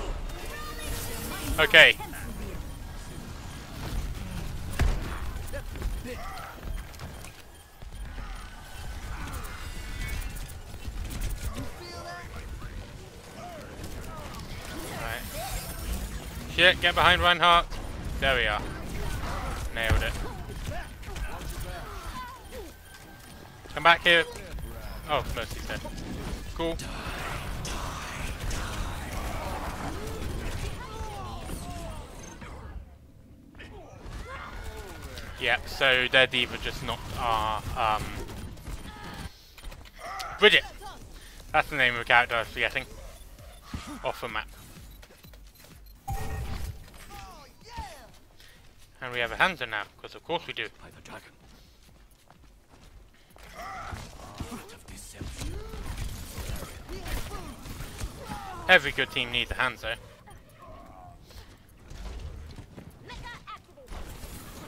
Okay. Shit, get behind Reinhardt. There we are. Nailed it. Come back here. Oh, Mercy's dead. Cool. Yep, so their D.va just knocked our, Brigitte! That's the name of the character I was forgetting. Off the map. And we have a Hanzo now, because of course we do. Every good team needs a Hanzo.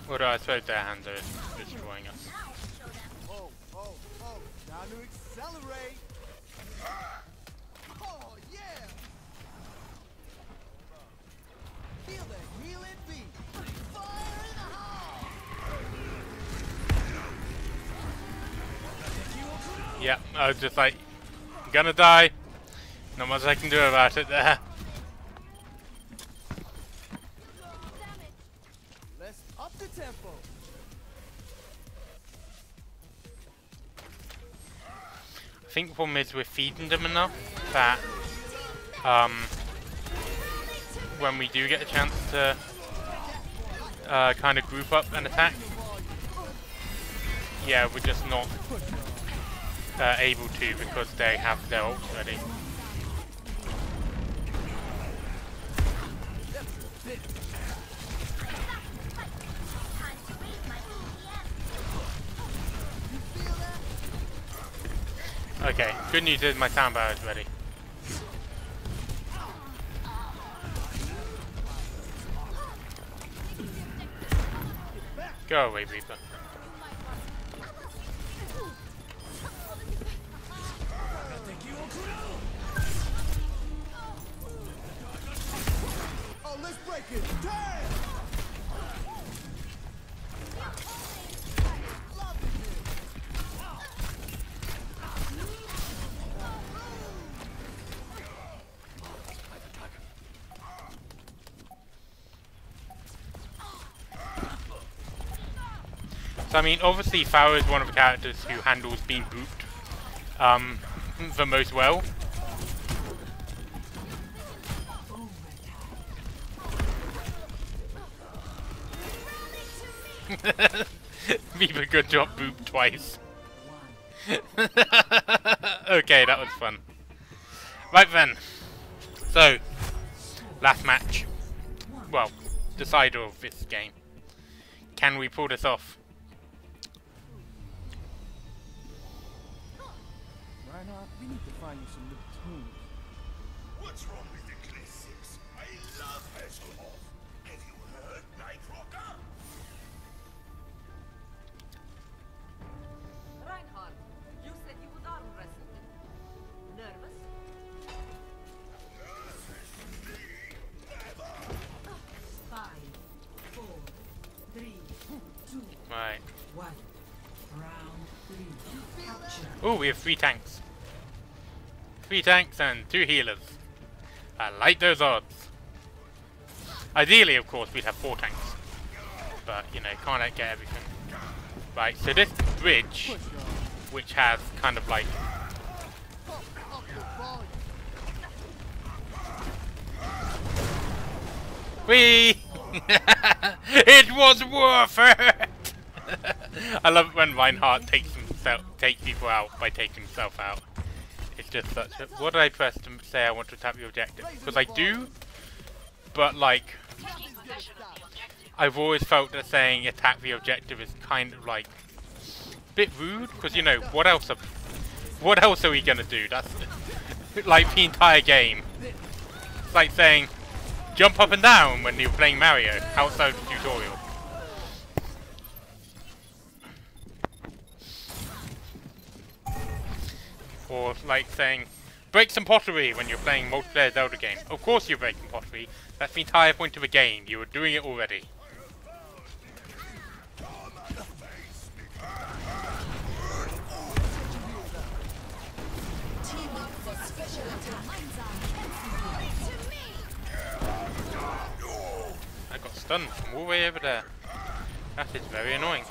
Although I suppose their Hanzo is destroying us. Oh, time to accelerate. Oh, yeah. Feel the healing beat. Fire in the hole. Yep, I was just like, gonna die. Not much I can do about it there. Let's up the tempo. I think the problem is we're feeding them enough that when we do get a chance to kind of group up and attack, yeah, we're just not able to because they have their ults ready. Okay, good news is my sound bar is ready. Go away, Reaper. Oh, let's break it. Damn! So I mean, obviously Pharah is one of the characters who handles being booped the most well. Reaper, good job, boop twice. Okay, that was fun. Right then. So, last match. Well, decider of this game. Can we pull this off? find you some new tunes. What's wrong with the classics? I love Hasselhoff. Have you heard Night Rocker? Reinhardt, you said you would arm wrestle. Nervous? Never. 5, 4, 3, 2, Right. 1. Round 3. Capture. Oh, we have 3 tanks. 3 tanks and 2 healers. I like those odds. Ideally, of course, we'd have 4 tanks. But, you know, can't get everything. Right, so this bridge, which has kind of like... Whee! It was worth it! I love it when Reinhardt takes people out by taking himself out. It's just such a... What did I press to say I want to tap your objective? Because I do, but like... I've always felt that saying attack the objective is kind of like... a bit rude, because you know, what else are we gonna do? That's like the entire game. It's like saying, jump up and down when you're playing Mario outside the tutorial. Or like saying, break some pottery when you're playing multiplayer Zelda game. Of course you're breaking pottery. That's the entire point of the game. You were doing it already. I got stunned from all the way over there. That is very annoying.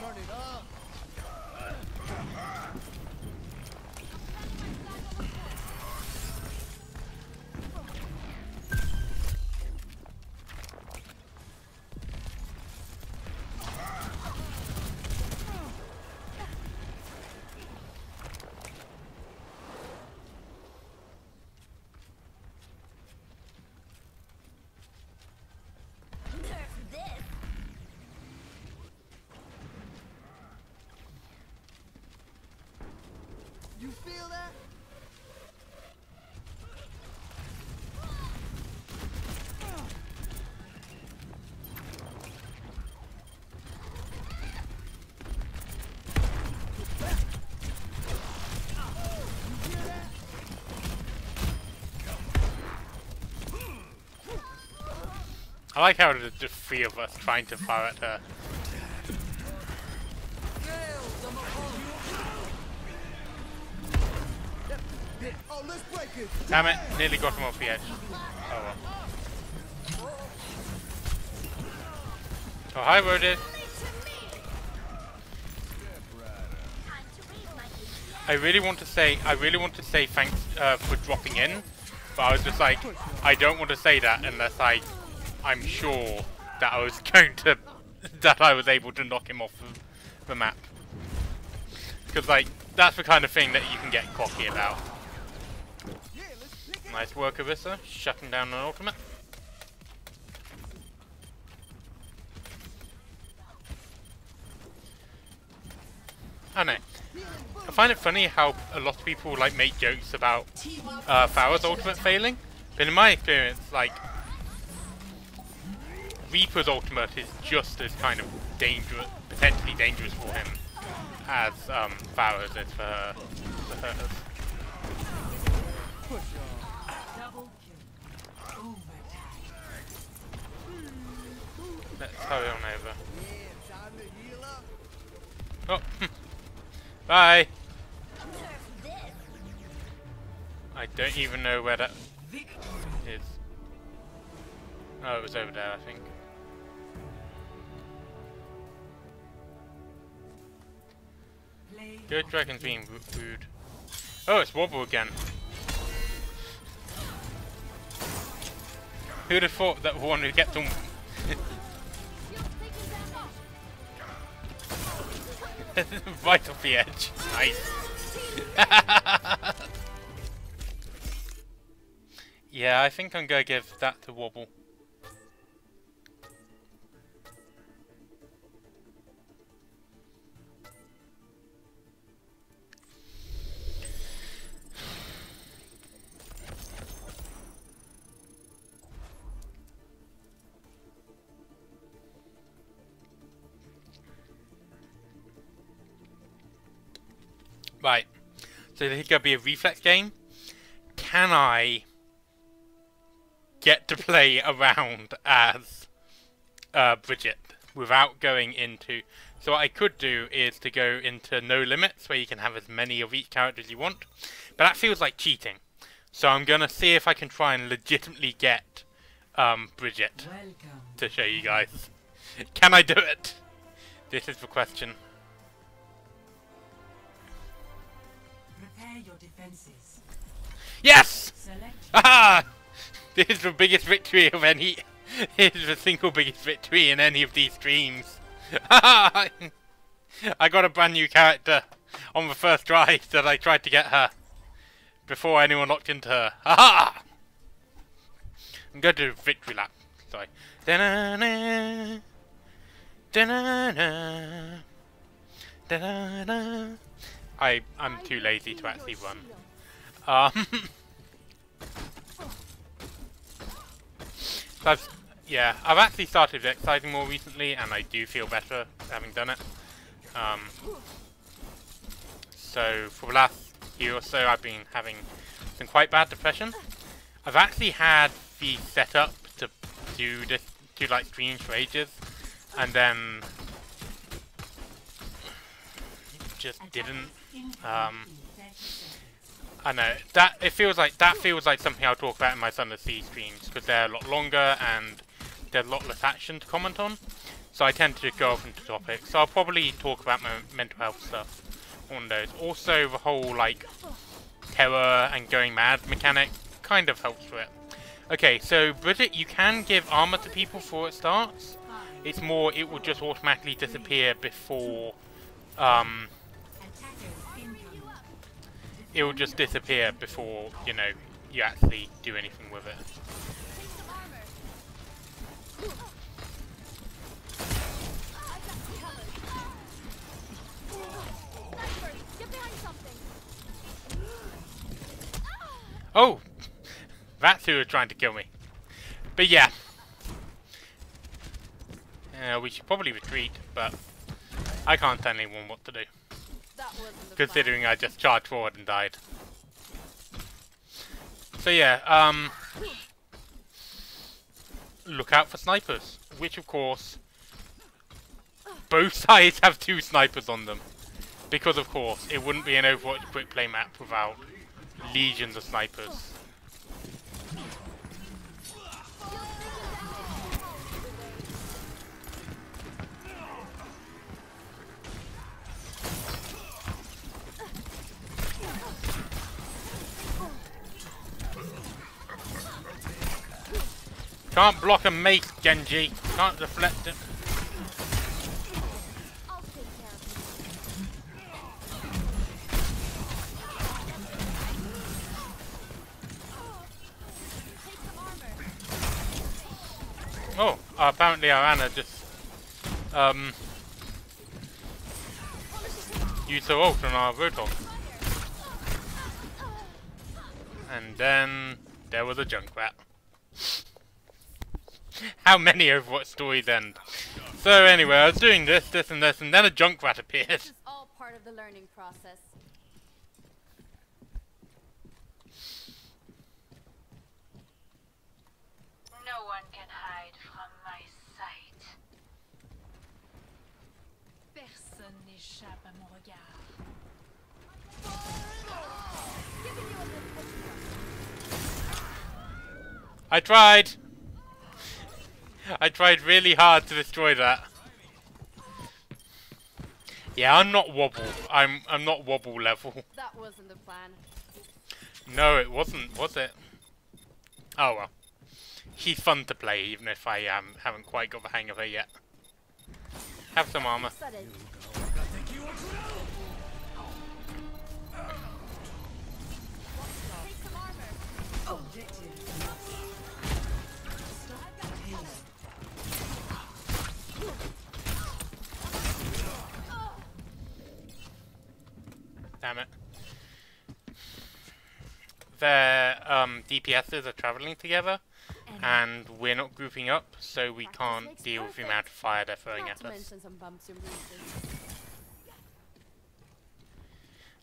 You feel that? I like how there's just 3 of us trying to fire at her. Oh, let's break it. Damn it, nearly got him off the edge. Oh well. Oh hi Rodid. I really want to say thanks for dropping in, but I was just like, I don't want to say that unless I'm sure that I was going to, that I was able to knock him off the map. Because like, that's the kind of thing that you can get cocky about. Nice work, Arissa, shutting down an ultimate. I don't know. I find it funny how a lot of people like make jokes about Pharah's ultimate failing, but in my experience, like Reaper's ultimate is just as kind of dangerous, potentially dangerous for him as Pharah's is for hers. Double kill. Overtime. Let's hurry on over. Yeah, time to heal up. Oh, bye. I don't even know where that is. Oh, it was over there, I think. Good dragon's being rude. Oh, it's Wobble again. Who'd have thought that one who kept on right off the edge. Nice. Yeah, I think I'm gonna give that to Wobble. So this is going to be a reflex game. Can I get to play around as Brigitte without going into... So what I could do is to go into no limits, where you can have as many of each character as you want. But that feels like cheating. So I'm going to see if I can try and legitimately get Brigitte to show you guys. Can I do it? This is the question. Prepare your defenses. Yes! Select Aha! This is the biggest victory of any... This is the single biggest victory in any of these streams. I got a brand new character on the first try that I tried to get her before anyone locked into her. Aha! I'm going to do a victory lap. Sorry. Da-na-na, da-na-na, da-na-na. I'm too lazy to actually run. So I've actually started exercising more recently, and I do feel better having done it. So for the last year or so, I've been having some quite bad depression. I've actually had the setup to do this, to like streams for ages, and then just didn't. I know that feels like something I'll talk about in my Sunday Sea streams, because they're a lot longer and there's a lot less action to comment on. So I tend to just go off into topics. So I'll probably talk about my mental health stuff on those. Also, the whole like terror and going mad mechanic kind of helps with it. Okay, so Brigitte, you can give armor to people before it starts. It's more, it will just automatically disappear before. It will just disappear before, you know, you actually do anything with it. Oh! That's who was trying to kill me. But yeah. We should probably retreat, but I can't tell anyone what to do. Considering I just charged forward and died. So yeah, look out for snipers. Which of course, both sides have 2 snipers on them. Because of course, it wouldn't be an Overwatch quick play map without legions of snipers. Can't block a mace, Genji. Can't deflect it. Oh, apparently our Anna just used her ult on our Roadhog. And then there was a Junkrat. How many Overwatch stories end? So anyway, I was doing this, and this, and then a Junkrat appeared. This is all part of the learning process. No one can hide from my sight. Personne n'échappe à mon regard. I tried! I tried really hard to destroy that. Yeah, I'm not wobble. I'm not wobble level. That wasn't the plan. No, it wasn't, was it? Oh well. She's fun to play, even if I haven't quite got the hang of her yet. Have some armor. Sudden. Damn it. Their DPSs are travelling together, and we're not grouping up, so we can't deal with the amount of fire they're throwing at us.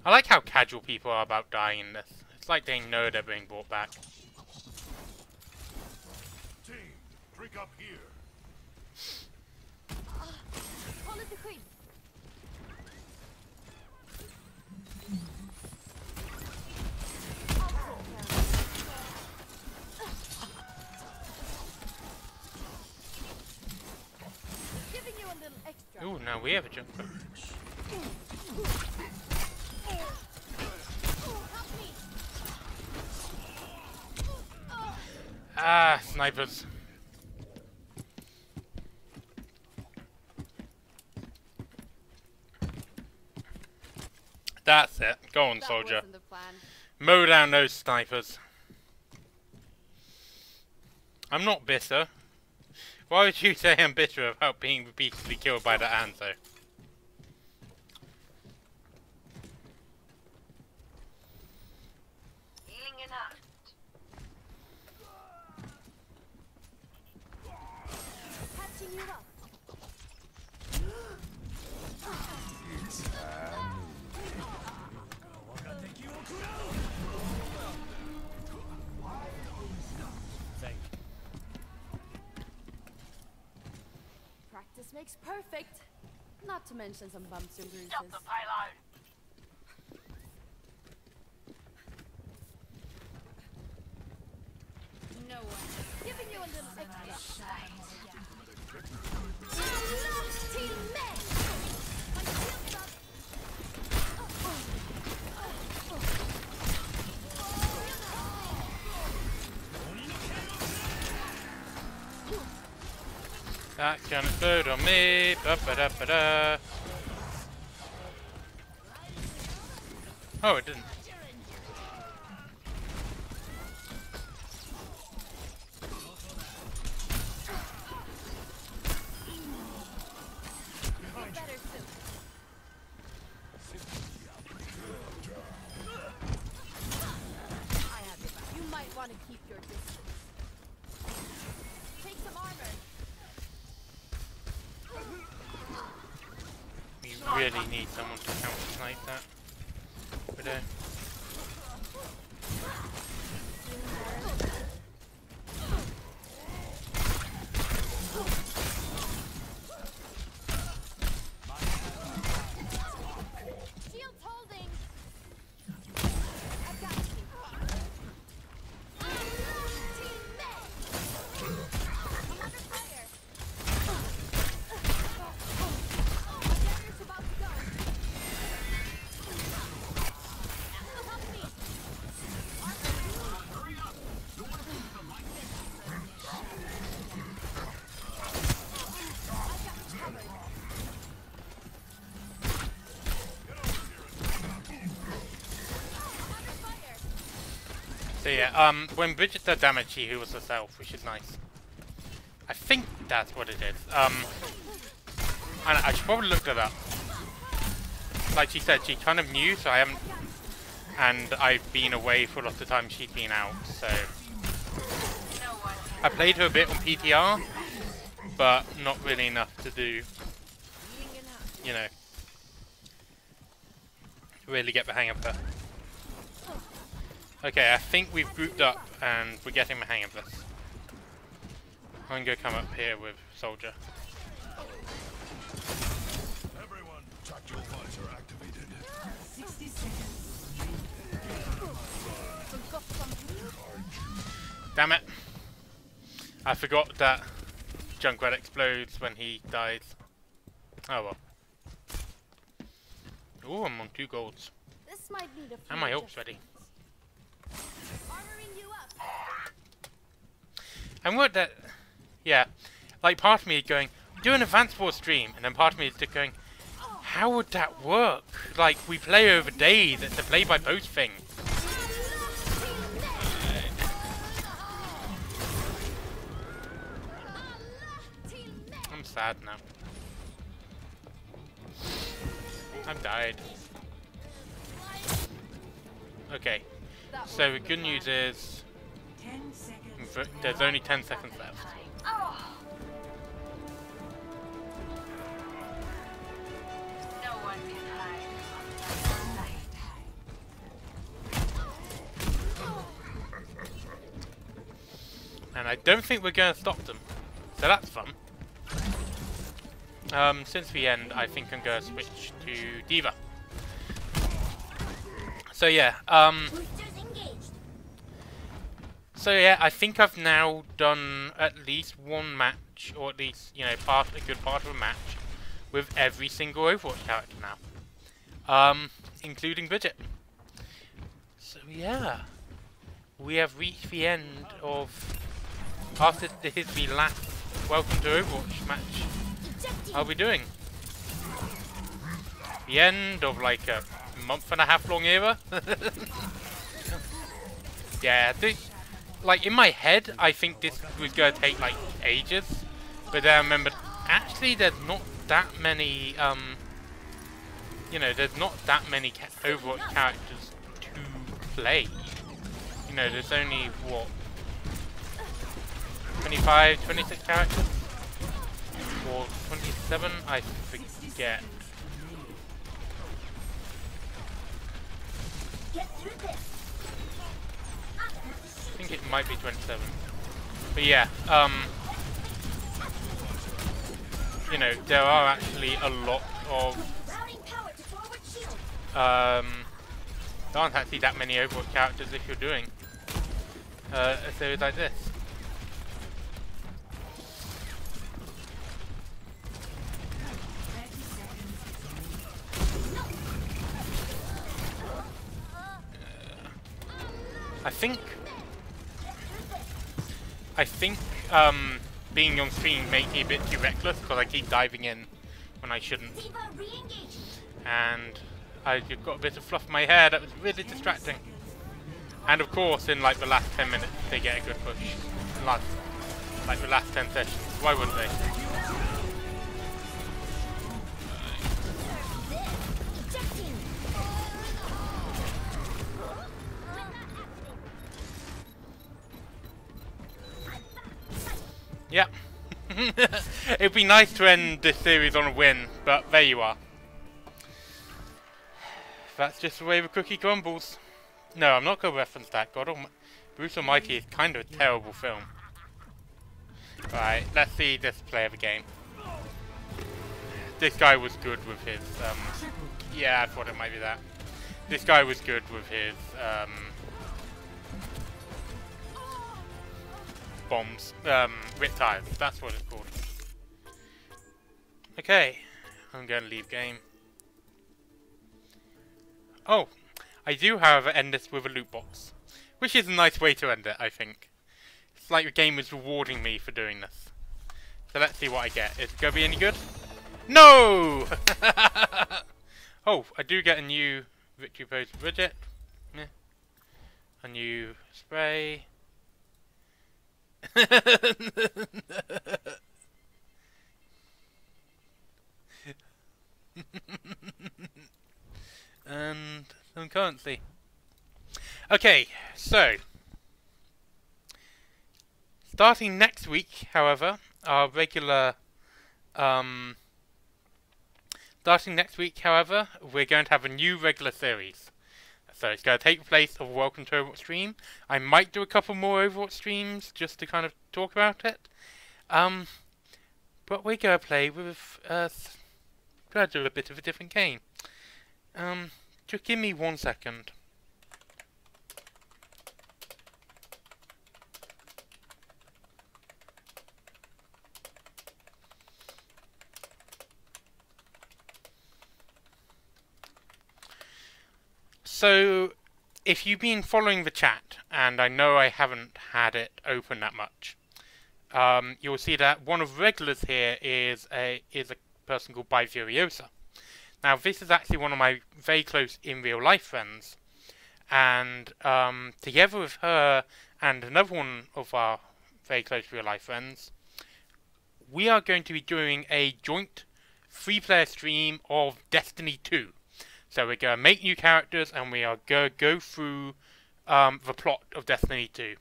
I like how casual people are about dying in this. It's like they know they're being brought back. Team, drink up here. Håll lite skydd. Giving you a little extra. Ooh, now we have a jumper. Ah, snipers. That's it. Go on, soldier. That wasn't the plan. Mow down those snipers. I'm not bitter. Why would you say I'm bitter about being repeatedly killed by the Anzo? Healing enough. Patching you up. Practice makes perfect. Not to mention some bumps and bruises. Stop the payload. No one. Giving you a little extra. Teammate! My shield's up. That can explode on me. Ba -ba -da -ba -da. Oh, it didn't. Better soon. I have your back. You might want to keep your distance. Take some armor. We really need someone to counter snipe that. Widow. Shield's holding. I've got you. Teammate! I'm under fire. My barrier's about to go. Help me. I've got you covered. I'm under fire. So yeah, when Brigitte does damage, she heals herself, which is nice. I think that's what it is. And I should probably look that up. Like she said, she kind of knew, so I haven't. And I've been away for a lot of the time she's been out, so. I played her a bit on PTR, but not really enough to do, you know, really get the hang of her. Okay, I think we've grouped up and we're getting the hang of this. I'm gonna come up here with Soldier. Everyone, tactical visor activated. 60 seconds. Damn it! I forgot that Junkrat explodes when he dies. Oh well. Ooh, I'm on 2 golds. This might need a few And my ult's ready. Armoring you up. And what that... Yeah. Like, part of me is going, do an Advanced Wars stream, and then part of me is just going, how would that work? Like, we play over days, it's a play-by-post thing. I'm sad now. I've died. Okay. So the good news is 10 seconds. there's only 10 seconds left. No one can hide from my sight. I don't think we're going to stop them. So that's fun. Since we end, I think I'm going to switch to D.va. So yeah, I think I've now done at least one match, or at least, you know, a good part of a match, with every single Overwatch character now. Including Brigitte. So yeah, we have reached the end of, after this is the last Welcome to Overwatch match I'll be doing. The end of like a month and a half long era. Yeah, like in my head I think this was going to take like ages, but then I remembered actually there's not that many you know, there's not that many Overwatch characters to play. You know, there's only what, 25, 26 characters? Or 27? I forget. I think it might be 27. But yeah, you know, there are actually a lot of there aren't actually that many Overwatch characters if you're doing a series like this. I think being on stream makes me a bit too reckless because I keep diving in when I shouldn't. And I just got a bit of fluff in my hair that was really distracting. And of course, in like the last 10 minutes, they get a good push. Like the last 10 sessions. Why wouldn't they? Yeah. It'd be nice to end this series on a win, but there you are. That's just the way the cookie crumbles. No, I'm not going to reference that. Bruce Almighty is kind of a terrible film. Right, let's see this play of the game. This guy was good with his, yeah, I thought it might be that. This guy was good with his, bombs, riptides, that's what it's called. Okay, I'm going to leave game. Oh, I do, however, end this with a loot box, which is a nice way to end it, I think. It's like the game is rewarding me for doing this. So let's see what I get. Is it going to be any good? No! Oh, I do get a new victory pose for Brigitte. Yeah. A new spray. And some currency. Okay, so starting next week, however, our regular we're going to have a new regular series. So it's going to take place of Welcome to Overwatch stream. I might do a couple more Overwatch streams just to kind of talk about it. But we're going to play with try to do a bit of a different game. Just give me 1 second. So, if you've been following the chat, and I know I haven't had it open that much, you'll see that one of the regulars here is a person called By Furiosa. Now, this is actually one of my very close in real life friends, and together with her and another one of our very close real life friends, we are going to be doing a joint 3-player stream of Destiny 2. So we're going to make new characters and we are going to go through the plot of Destiny 2.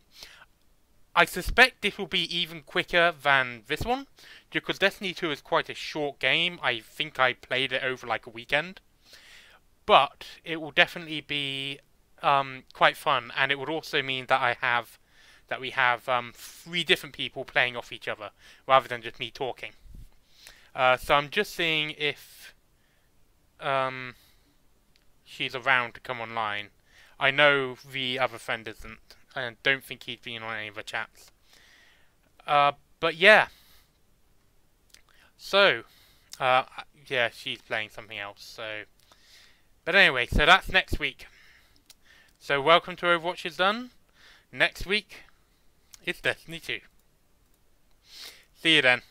I suspect this will be even quicker than this one, because Destiny 2 is quite a short game. I think I played it over like a weekend. But it will definitely be quite fun, and it would also mean that I have that we have 3 different people playing off each other rather than just me talking. So I'm just seeing if she's around to come online. I know the other friend isn't. I don't think he's been on any of the chats. But yeah. So, yeah, she's playing something else. So, but anyway, so that's next week. So welcome to Overwatch is done. Next week, it's Destiny 2. See you then.